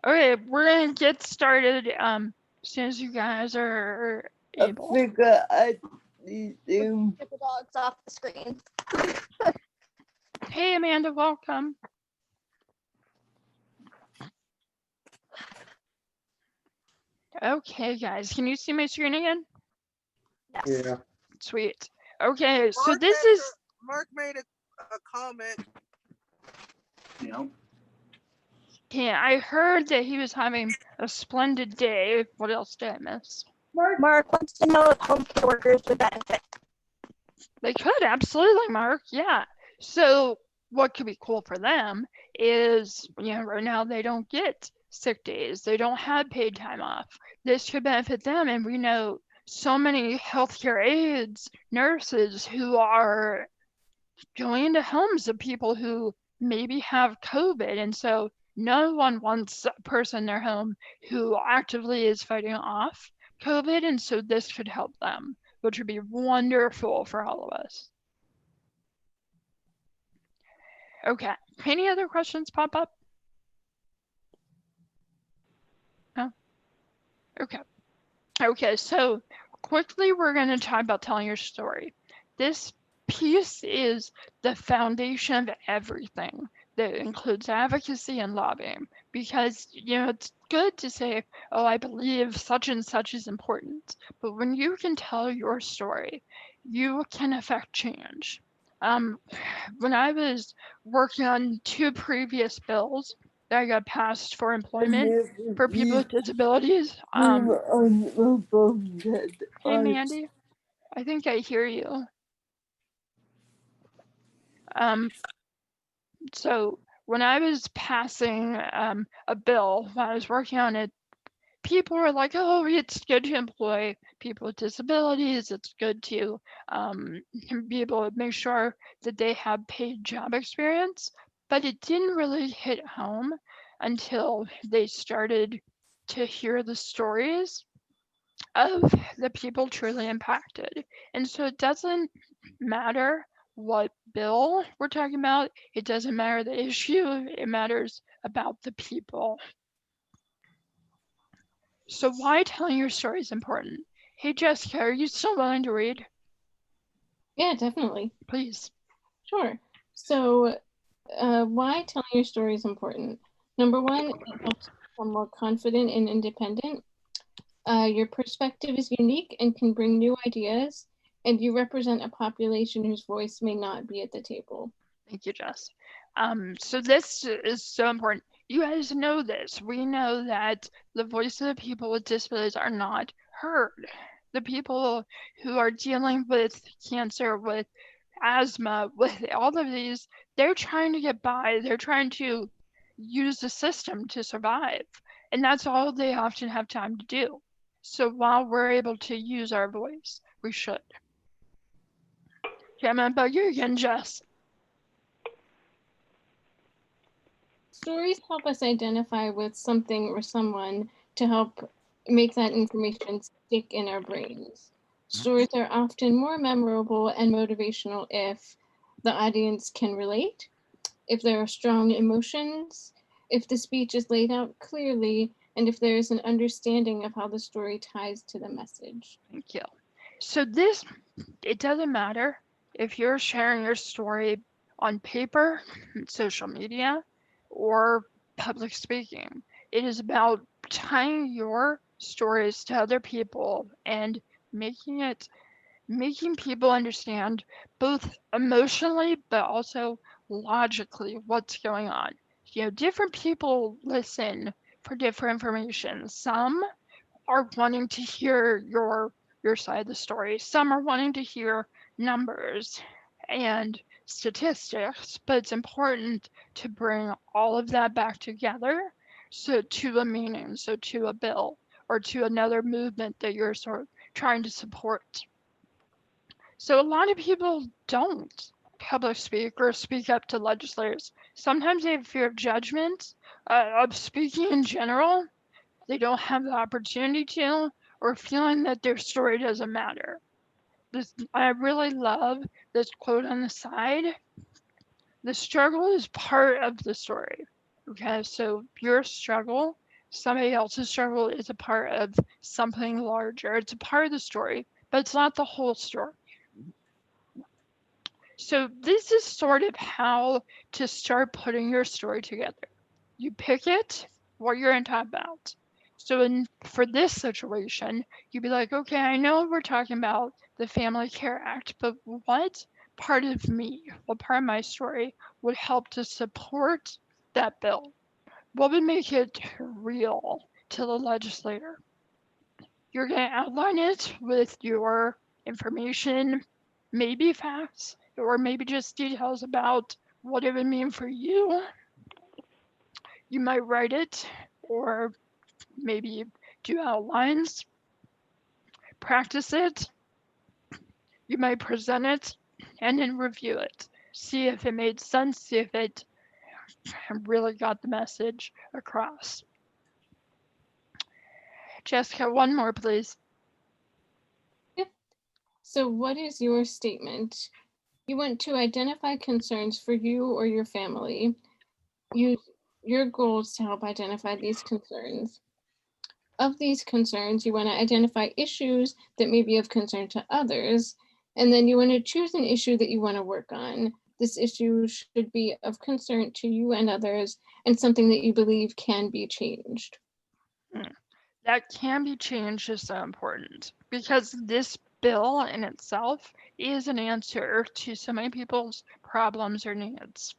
S2: Okay, we're gonna get started as soon as you guys are able.
S9: I figure I need to.
S12: Get the dogs off the screen.
S2: Hey Amanda, welcome. Okay guys, can you see my screen again?
S12: Yes.
S8: Yeah.
S2: Sweet. Okay, so
S7: Mark
S2: this
S7: made
S2: is
S7: Mark made a comment.
S2: okay, I heard that he was having a splendid day. What else did I miss?
S12: Mark wants to know if home care workers would benefit.
S2: They could, absolutely, Mark. Yeah. So what could be cool for them is, right now they don't get sick days. They don't have paid time off. This could benefit them. And we know so many healthcare aides, nurses who are going into homes of people who maybe have COVID. And so no one wants a person in their home who actively is fighting off COVID. And so this could help them, which would be wonderful for all of us. Okay, any other questions pop up? No? Okay, so quickly we're going to talk about telling your story. This piece is the foundation of everything that includes advocacy and lobbying, because it's good to say, oh, I believe such and such is important, but when you can tell your story, you can affect change. When I was working on 2 previous bills that got passed for employment for people with disabilities, hey Mandy, I think I hear you. So when I was passing a bill, when I was working on it, people were like, oh, it's good to employ people with disabilities. It's good to be able to make sure that they have paid job experience. But it didn't really hit home until they started to hear the stories of the people truly impacted. And so it doesn't matter what bill we're talking about, it doesn't matter the issue, it matters about the people. So why telling your story is important? Hey Jessica, are you still willing to read?
S14: Yeah, definitely.
S2: Please.
S14: Sure. So, why telling your story is important? Number one, it helps you become more confident and independent. Your perspective is unique and can bring new ideas, and you represent a population whose voice may not be at the table.
S2: Thank you, Jess. So this is so important. You guys know this. We know that the voices of people with disabilities are not heard. The people who are dealing with cancer, with asthma, with all of these, they're trying to get by. They're trying to use the system to survive. And that's all they often have time to do. So while we're able to use our voice, we should. Okay, I'm gonna bug you again, Jess.
S14: Stories help us identify with something or someone to help make that information stick in our brains. Stories are often more memorable and motivational if the audience can relate, if there are strong emotions, if the speech is laid out clearly, and if there is an understanding of how the story ties to the message.
S2: Thank you. So this, it doesn't matter if you're sharing your story on paper, social media, or public speaking. It is about tying your stories to other people and making people understand both emotionally but also logically what's going on. You know, different people listen for different information. Some are wanting to hear your side of the story. Some are wanting to hear numbers and statistics, but it's important to bring all of that back together so to a meaning, so to a bill or to another movement that you're sort of trying to support. So a lot of people don't public speak or speak up to legislators. Sometimes they have fear of judgment, of speaking in general. They don't have the opportunity to, or feeling that their story doesn't matter. I really love this quote on the side. The struggle is part of the story. Okay, so your struggle, somebody else's struggle is a part of something larger. It's a part of the story, but it's not the whole story. So this is sort of how to start putting your story together. You pick it, what you're going to talk about. So for this situation, you'd be like, okay, I know we're talking about the Family Care Act, but what part of me, what part of my story would help to support that bill? What would make it real to the legislator? You're going to outline it with your information, maybe facts, or maybe just details about what it would mean for you. You might write it, or maybe do outlines, practice it. You might present it and then review it. See if it made sense, see if it really got the message across. Jessica, one more, please.
S14: Yep. So what is your statement? You want to identify concerns for you or your family. Use your goals to help identify these concerns. Of these concerns, you want to identify issues that may be of concern to others, and then you want to choose an issue that you want to work on. This issue should be of concern to you and others, and something that you believe can be changed.
S2: That can be changed is so important because this bill in itself is an answer to so many people's problems or needs.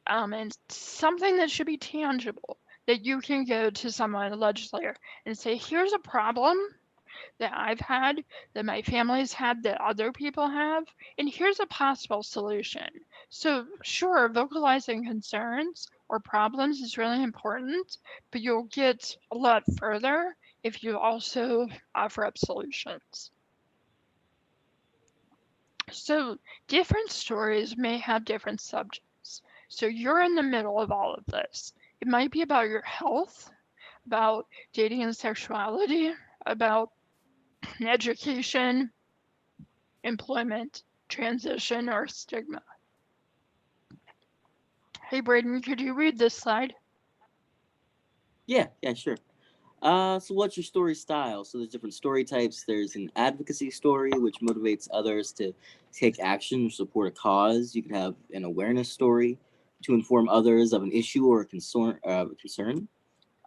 S2: And something that should be tangible, that you can go to someone, a legislator, and say, here's a problem that I've had, that my family's had, that other people have, and here's a possible solution. So sure, vocalizing concerns or problems is really important, but you'll get a lot further if you also offer up solutions. So different stories may have different subjects. So you're in the middle of all of this. It might be about your health, about dating and sexuality, about education, employment, transition, or stigma. Hey, Braden, could you read this slide?
S3: Yeah, sure. So what's your story style? So there's different story types. There's an advocacy story, which motivates others to take action or support a cause. You could have an awareness story to inform others of an issue or a concern. You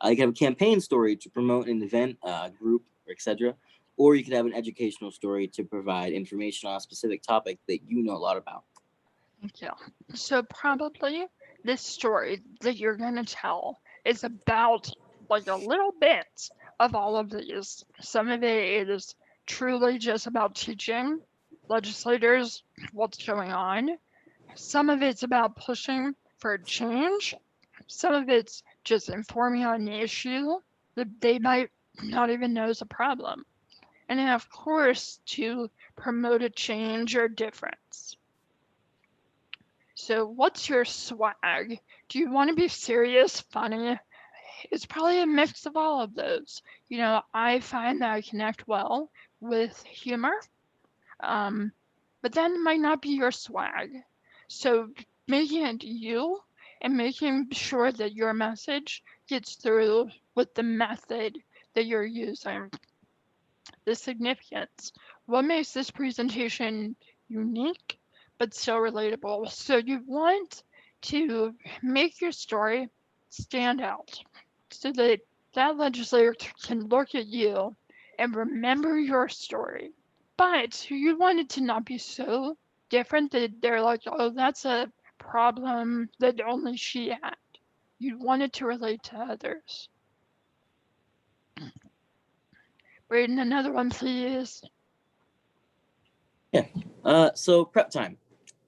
S3: could have a campaign story to promote an event, group, etc. Or you could have an educational story to provide information on a specific topic that you know a lot about.
S2: Thank you. So probably this story that you're going to tell is about like a little bit of all of these. Some of it is truly just about teaching legislators what's going on. Some of it's about pushing for change. Some of it's just informing on an issue that they might not even know is a problem. And then, of course, to promote a change or difference. So, what's your swag? Do you want to be serious, funny? It's probably a mix of all of those. You know, I find that I connect well with humor, but that might not be your swag. So, making it you and making sure that your message gets through with the method that you're using. The significance. What makes this presentation unique but still relatable? So you want to make your story stand out so that that legislator can look at you and remember your story. But you want it to not be so different that they're like, oh, that's a problem that only she had. You want it to relate to others. Braden, another one, please.
S3: So prep time.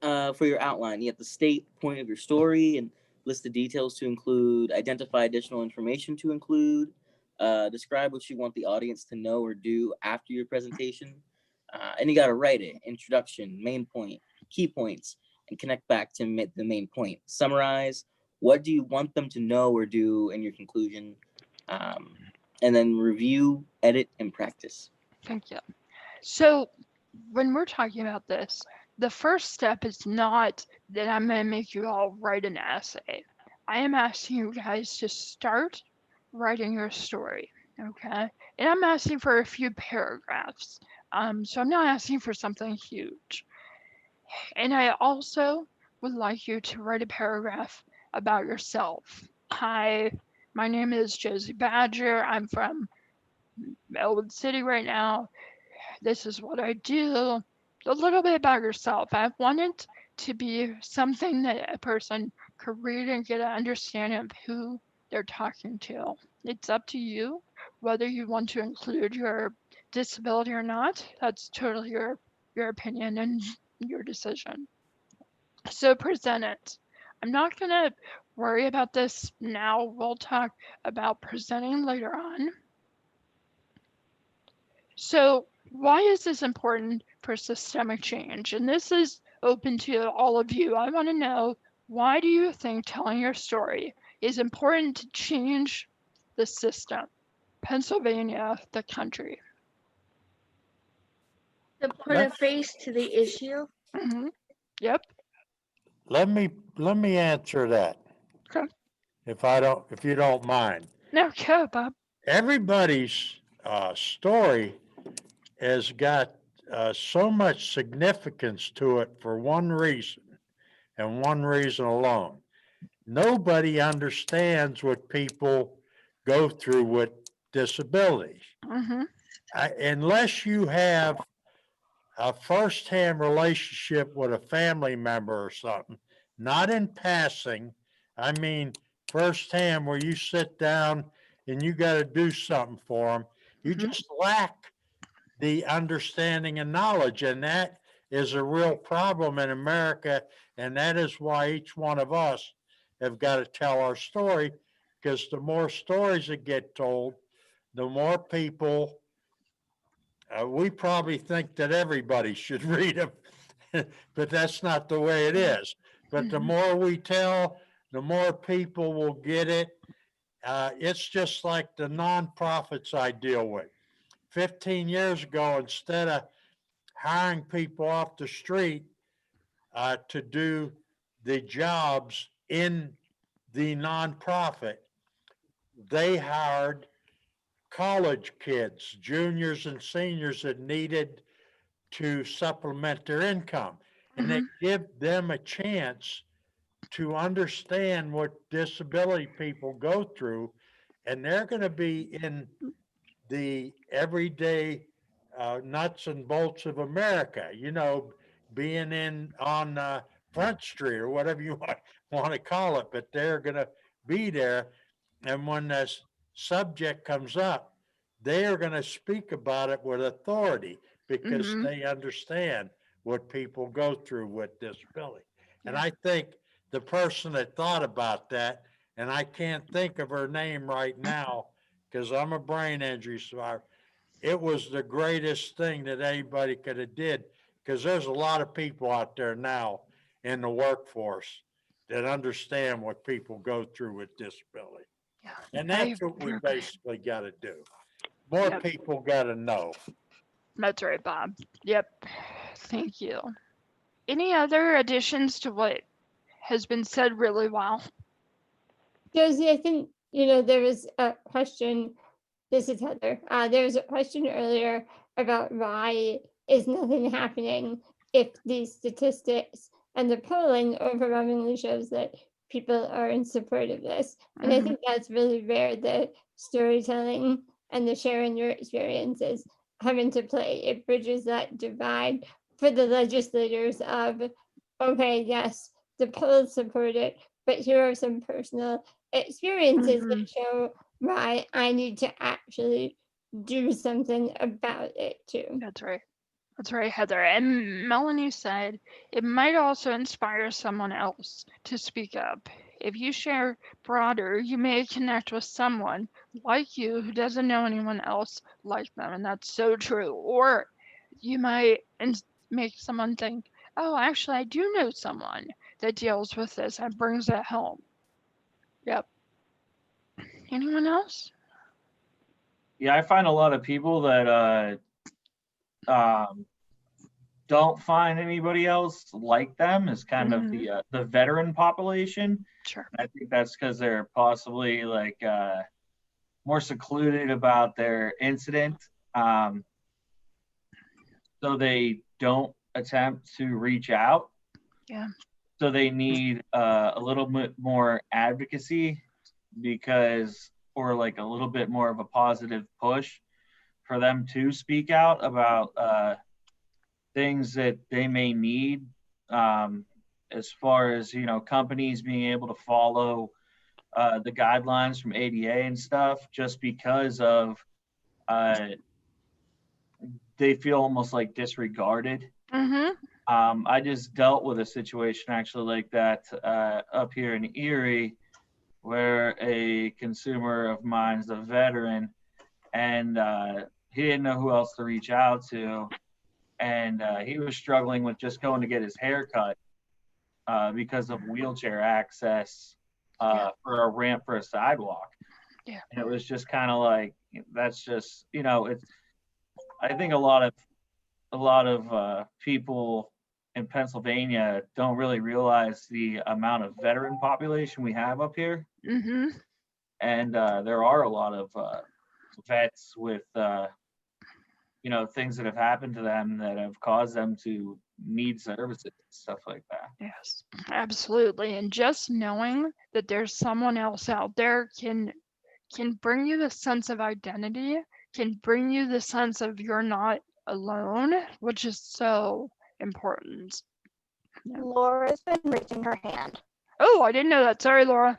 S3: For your outline, you have to state the point of your story and list the details to include, identify additional information to include, describe what you want the audience to know or do after your presentation. And you got to write it, introduction, main point, key points, and connect back to the main point. Summarize, what do you want them to know or do in your conclusion? And then review, edit, and practice.
S2: Thank you. So when we're talking about this, the first step is not that I'm going to make you all write an essay. I am asking you guys to start writing your story, okay? And I'm asking for a few paragraphs. So I'm not asking for something huge. And I also would like you to write a paragraph about yourself. Hi, my name is Josie Badger. I'm from Elwood City right now. This is what I do. A little bit about yourself. I want it to be something that a person could read and get an understanding of who they're talking to. It's up to you whether you want to include your disability or not. That's totally your opinion and your decision. So present it. I'm not going to worry about this now. We'll talk about presenting later on. So why is this important for systemic change? And this is open to all of you. I want to know, why do you think telling your story is important to change the system? Pennsylvania, the country.
S9: To put a face to the issue.
S2: Mm-hmm. Yep.
S6: Let me answer that.
S2: Okay.
S6: If you don't mind.
S2: No, go, Bob.
S6: Everybody's story has got so much significance to it for one reason, and one reason alone. Nobody understands what people go through with disabilities.
S2: Mm-hmm.
S6: Unless you have a firsthand relationship with a family member or something, not in passing, I mean firsthand, where you sit down and you got to do something for them, you just lack the understanding and knowledge. And that is a real problem in America. And that is why each one of us have got to tell our story, because the more stories that get told, the more people, we probably think that everybody should read them, but that's not the way it is. But the more we tell, the more people will get it. It's just like the nonprofits I deal with. 15 years ago, instead of hiring people off the street to do the jobs in the nonprofit, they hired college kids, juniors and seniors that needed to supplement their income. And they give them a chance to understand what disability people go through. And they're going to be in the everyday nuts and bolts of America, you know, being in on Front Street or whatever you want to call it, but they're going to be there. And when this subject comes up, they are going to speak about it with authority because they understand what people go through with disability. And I think the person that thought about that, and I can't think of her name right now because I'm a brain injury survivor, it was the greatest thing that anybody could have did because there's a lot of people out there now in the workforce that understand what people go through with disability. And that's what we basically got to do. More people got to know.
S2: That's right, Bob. Yep. Thank you. Any other additions to what has been said really well?
S13: Josie, I think, you know, there was a question. This is Heather. There was a question earlier about why is nothing happening if these statistics and the polling overwhelmingly shows that people are in support of this. And I think that's really where the storytelling and the sharing your experiences come into play. It bridges that divide for the legislators of, okay, yes, the polls support it, but here are some personal experiences that show why I need to actually do something about it too.
S2: That's right. That's right, Heather. And Melanie said it might also inspire someone else to speak up. If you share broader, you may connect with someone like you who doesn't know anyone else like them. And that's so true. Or you might make someone think, oh, actually, I do know someone that deals with this and brings it home. Yep. Anyone else?
S15: Yeah, I find a lot of people that don't find anybody else like them as kind of the veteran population.
S2: Sure.
S15: And I think that's because they're possibly like more secluded about their incident, so they don't attempt to reach out.
S2: Yeah.
S15: So they need a little bit more advocacy because, or like a little bit more of a positive push for them to speak out about things that they may need, as far as, you know, companies being able to follow the guidelines from ADA and stuff, just because of they feel almost like disregarded. I just dealt with a situation actually like that up here in Erie, where a consumer of mine's a veteran, and he didn't know who else to reach out to, and he was struggling with just going to get his hair cut because of wheelchair access for a ramp for a sidewalk.
S2: Yeah.
S15: And it was just kind of like, that's just, you know, it's, I think a lot of people in Pennsylvania don't really realize the amount of veteran population we have up here. And there are a lot of vets with, you know, things that have happened to them that have caused them to need services and stuff like that.
S2: Yes, absolutely. And just knowing that there's someone else out there can bring you the sense of identity, can bring you the sense of you're not alone, which is so important. Yeah.
S12: Laura's been raising her hand.
S2: Oh, I didn't know that. Sorry, Laura.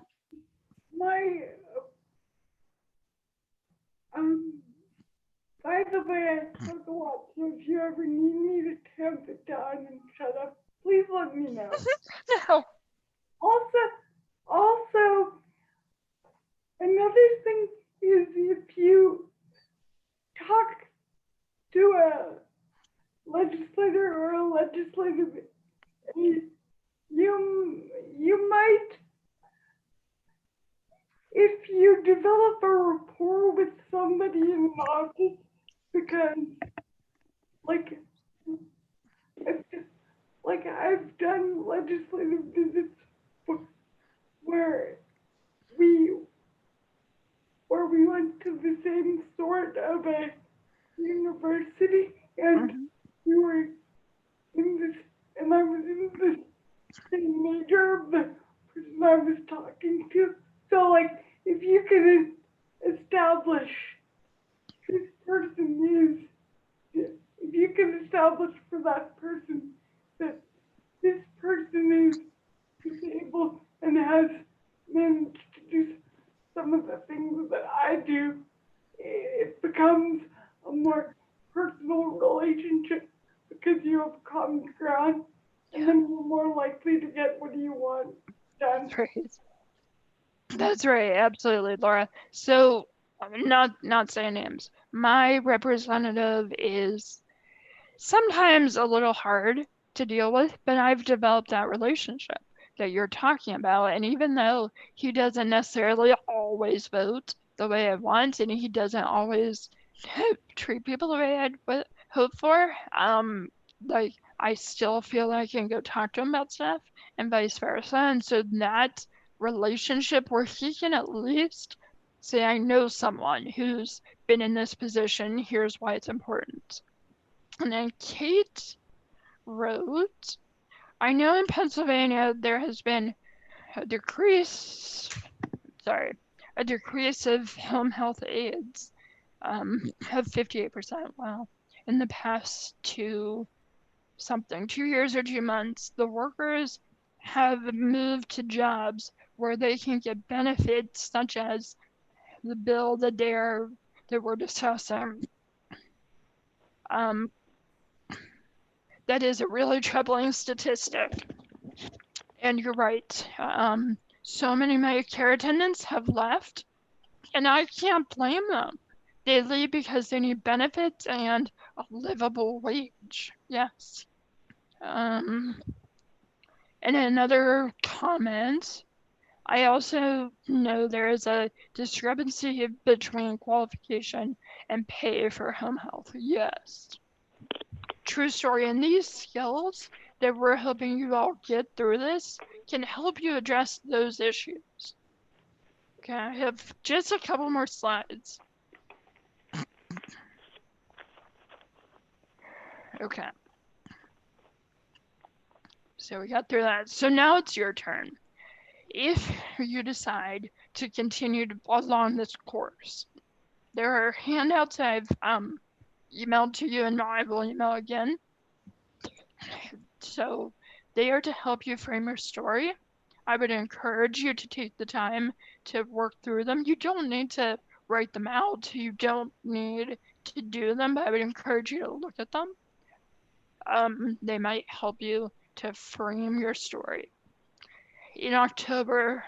S4: By the way, I spoke a lot, so if you ever need me to tamp it down and shut up, please let me know.
S2: No.
S4: Also, another thing is if you talk to a legislator or a legislative, you might if you develop a rapport with somebody in an office, because like I've done legislative visits where we went to the same sort of a university, and we were in this, and I was in the same major of the person I was talking to. So like, if you can establish this person is, if you can establish for that person that this person is disabled and has managed to do some of the things that I do, it becomes a more personal relationship because you have common ground, and then you're more likely to get what you want done.
S2: That's right, absolutely, Laura. So, not saying names. My representative is sometimes a little hard to deal with, but I've developed that relationship that you're talking about. And even though he doesn't necessarily always vote the way I want, and he doesn't always treat people the way I'd hope for, like I still feel like I can go talk to him about stuff and vice versa. And so that relationship where he can at least say, I know someone who's been in this position, here's why it's important. And then Kate wrote, I know in Pennsylvania there has been a decrease of home health aides of 58%. Wow. In the past 2 years or 2 months, the workers have moved to jobs where they can get benefits such as the bill that we're discussing. That is a really troubling statistic. And you're right. So many of my care attendants have left, and I can't blame them. They leave because they need benefits and a livable wage. Yes. And another comment, I also know there is a discrepancy between qualification and pay for home health. Yes. True story. And these skills that we're helping you all get through this can help you address those issues. Okay, I have just a couple more slides. Okay. So we got through that. So now it's your turn. If you decide to continue along this course, there are handouts I've emailed to you, and I will email again. So they are to help you frame your story. I would encourage you to take the time to work through them. You don't need to write them out. You don't need to do them, but I would encourage you to look at them. They might help you to frame your story. In October,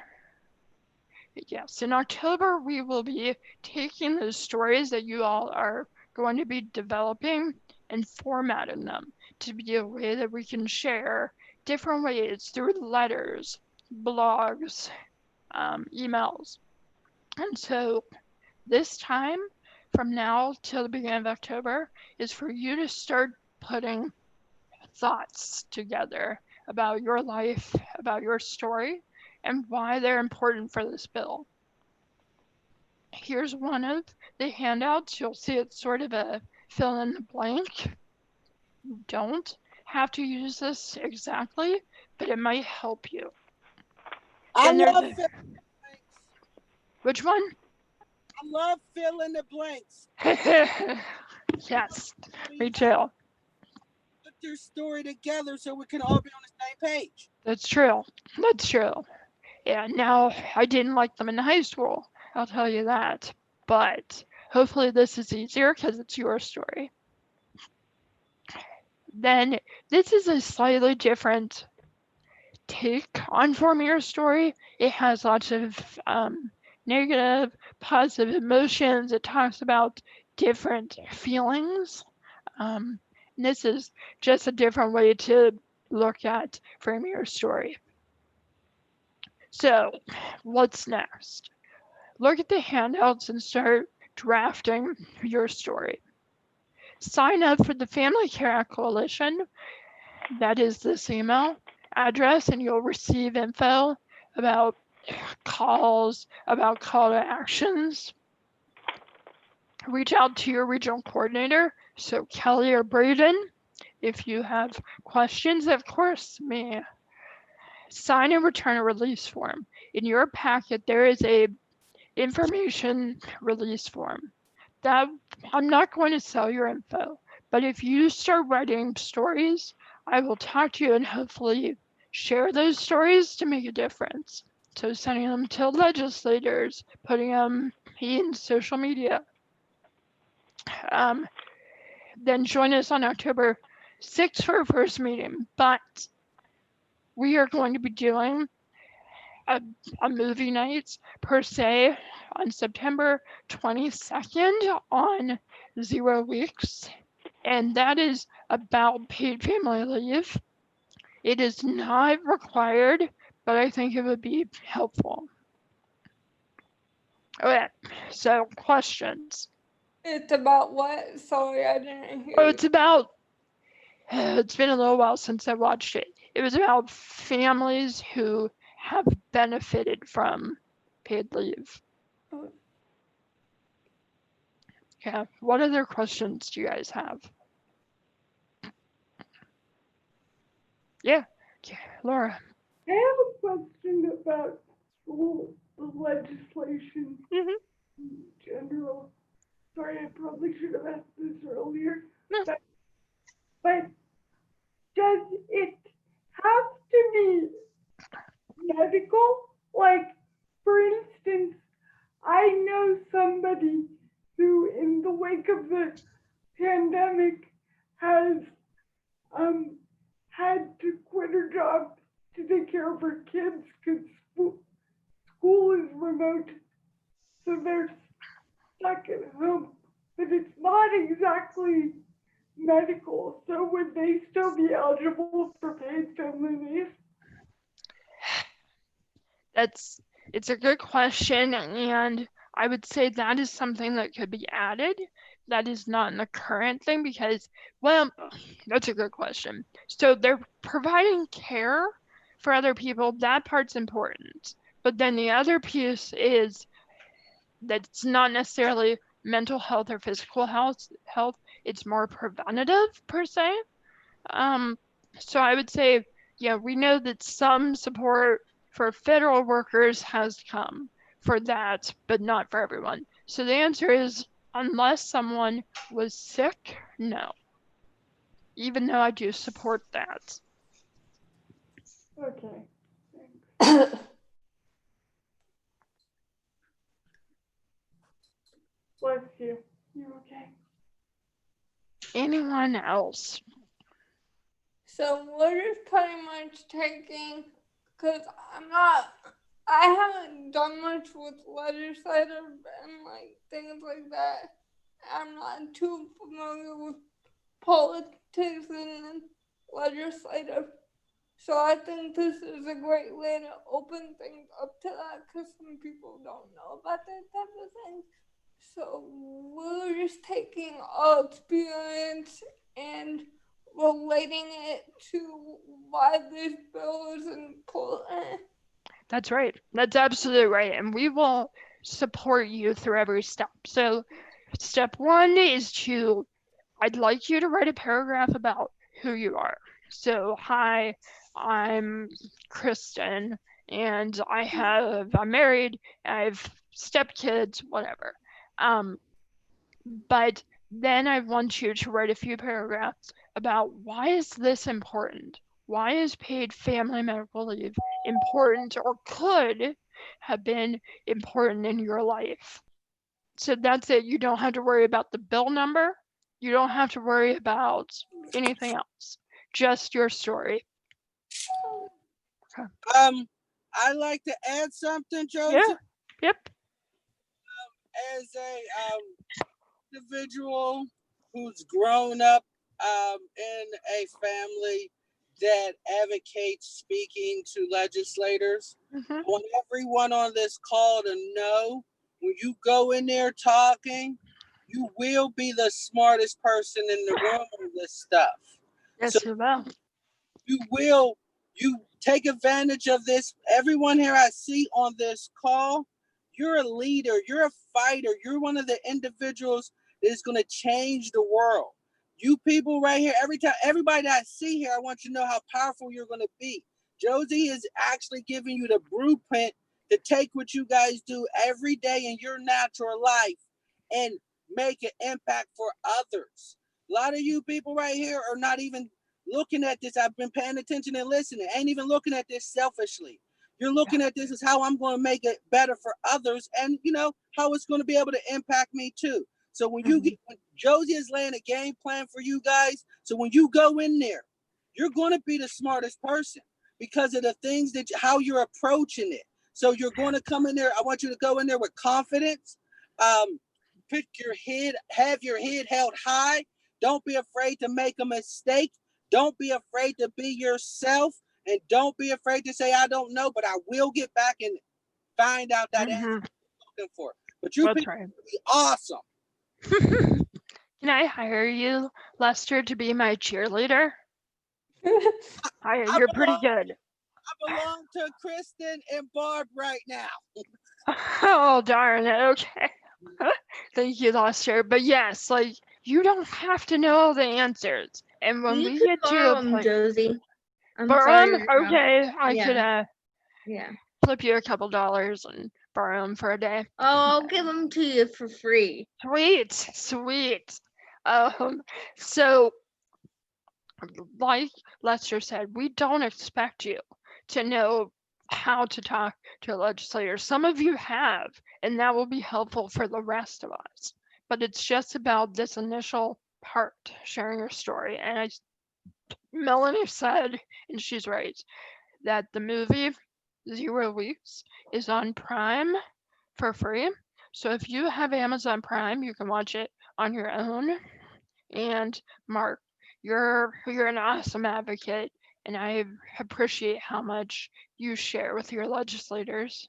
S2: we will be taking those stories that you all are going to be developing and formatting them to be a way that we can share different ways through letters, blogs, emails. And so this time from now till the beginning of October is for you to start putting thoughts together about your life, about your story, and why they're important for this bill. Here's one of the handouts. You'll see it's sort of a fill in the blank. You don't have to use this exactly, but it might help you.
S7: I love
S2: Which one?
S7: I love fill in the blanks.
S2: Yes, me too.
S7: Put your story together so we can all be on the same page.
S2: That's true. That's true. Yeah, now I didn't like them in high school, I'll tell you that. But hopefully this is easier because it's your story. Then this is a slightly different take on forming your story. It has lots of negative, positive emotions. It talks about different feelings. This is just a different way to look at framing your story. So what's next? look at the handouts and start drafting your story. Sign up for the Family Care Coalition. That is this email address, and you'll receive info about calls, about call to actions. Reach out to your regional coordinator, so Kelly or Braden, if you have questions, of course, me. Sign and return a release form. In your packet, there is a information release form. That I'm not going to sell your info, but if you start writing stories, I will talk to you and hopefully share those stories to make a difference. So sending them to legislators, putting them in social media. Then join us on October 6th for our first meeting, but we are going to be doing a movie night per se on September 22nd on 0 Weeks, and that is about paid family leave. It is not required, but I think it would be helpful. Okay, so questions.
S9: It's about what? Sorry, I didn't hear.
S2: Oh, it's about, it's been a little while since I watched it. It was about families who have benefited from paid leave. Yeah, what other questions do you guys have? Yeah, Laura.
S4: I have a question about school legislation in general. Sorry, I probably should have asked this earlier.
S2: No.
S4: But does it have to be medical? Like, for instance, I know somebody who, in the wake of the pandemic, has had to quit her job to take care of her kids because school is remote, so they're stuck at home. But it's not exactly medical, so would they still be eligible for paid family leave?
S2: It's a good question, and I would say that is something that could be added. That is not in the current thing because, well, that's a good question. So they're providing care for other people. That part's important. But then the other piece is that it's not necessarily mental health or physical health. It's more preventative per se. So I would say, yeah, we know that some support for federal workers has come for that, but not for everyone. So the answer is, unless someone was sick, no. Even though I do support that.
S4: Okay. Bless you. You okay?
S2: Anyone else?
S9: So we're just pretty much taking, because I haven't done much with legislative and like things like that. I'm not too familiar with politics and legislative. So I think this is a great way to open things up to that because some people don't know about that type of thing. So we're just taking our experience and relating it to why this bill is important.
S2: That's right. That's absolutely right. And we will support you through every step. So step one is I'd like you to write a paragraph about who you are. So, hi, I'm Kristen, and I'm married, I have stepkids, whatever. But then I want you to write a few paragraphs about why is this important? Why is paid family medical leave important or could have been important in your life? So that's it. You don't have to worry about the bill number. You don't have to worry about anything else. Just your story. Okay.
S7: I'd like to add something, Joseph.
S2: Yeah. Yep.
S7: As a individual who's grown up in a family that advocates speaking to legislators, I want everyone on this call to know when you go in there talking, you will be the smartest person in the room on this stuff.
S2: Yes,
S7: So
S2: you will.
S7: you take advantage of this. Everyone here I see on this call, you're a leader, you're a fighter, you're one of the individuals that is going to change the world. You people right here, everybody that I see here, I want you to know how powerful you're going to be. Josie is actually giving you the blueprint to take what you guys do every day in your natural life and make an impact for others. A lot of you people right here are not even looking at this. I've been paying attention and listening. Ain't even looking at this selfishly. You're looking at this as how I'm going to make it better for others, and you know how it's going to be able to impact me too. So when when Josie is laying a game plan for you guys, so when you go in there, you're going to be the smartest person because of the things that how you're approaching it. So you're going to come in there. I want you to go in there with confidence. Pick your head, have your head held high. Don't be afraid to make a mistake. Don't be afraid to be yourself, and don't be afraid to say, I don't know, but I will get back and find out that answer you're looking for. But you people will be awesome.
S2: Can I hire you, Lester, to be my cheerleader? You're pretty good.
S7: I belong to Kristen and Barb right now.
S2: Oh, darn it. Okay. Thank you, Lester. But yes, like, you don't have to know all the answers. And when we get to a point,
S16: Josie. I'm
S2: borrow
S16: sorry.
S2: them? Okay, I
S16: Yeah.
S2: could
S16: Yeah.
S2: flip you a couple dollars and borrow them for a day.
S16: Oh, I'll give them to you for free.
S2: Sweet, sweet. So like Lester said, we don't expect you to know how to talk to legislators. Some of you have, and that will be helpful for the rest of us. But it's just about this initial part, sharing your story. And Melanie said, and she's right, that the movie 0 Weeks is on Prime for free. So if you have Amazon Prime, you can watch it on your own. And Mark, you're an awesome advocate, and I appreciate how much you share with your legislators.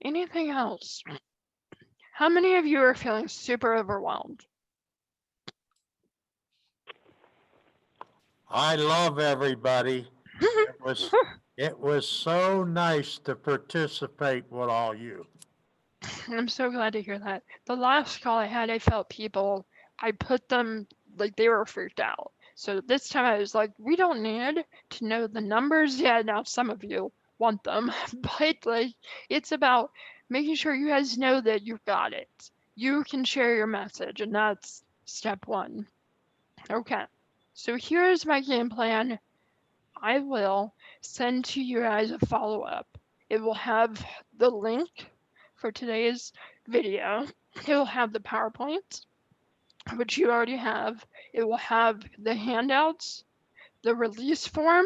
S2: Anything else? How many of you are feeling super overwhelmed?
S6: I love everybody. It was so nice to participate with all you.
S2: I'm so glad to hear that. The last call I had, I felt people, I put them like they were freaked out. So this time I was like, we don't need to know the numbers yet. Now some of you want them, but like it's about making sure you guys know that you've got it. You can share your message, and that's step one. Okay, so here's my game plan. I will send to you guys a follow-up. It will have the link for today's video. It will have the PowerPoint, which you already have. It will have the handouts, the release form,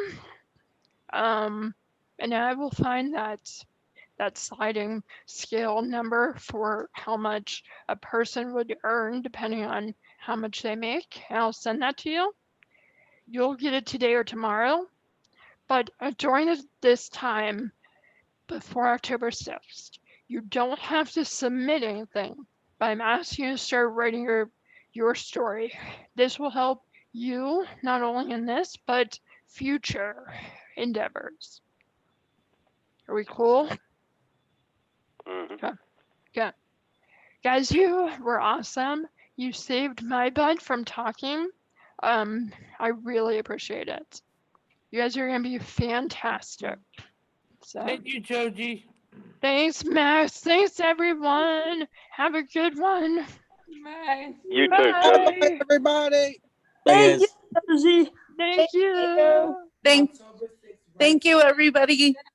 S2: and I will find that sliding scale number for how much a person would earn depending on how much they make. And I'll send that to you. You'll get it today or tomorrow, but during this time before October 6th, you don't have to submit anything, but I'm asking you to start writing your story. This will help you not only in this, but future endeavors. Are we cool? Okay. Yeah. Guys, you were awesome. You saved my butt from talking. I really appreciate it. You guys are gonna be fantastic. So.
S11: Thank you, Joji.
S2: Thanks, Max. Thanks, everyone. Have a good one.
S12: Bye.
S10: You
S2: Bye.
S10: too, Josie.
S7: Everybody.
S3: Bye, guys.
S5: Josie.
S2: Thank you.
S5: Thank you, everybody.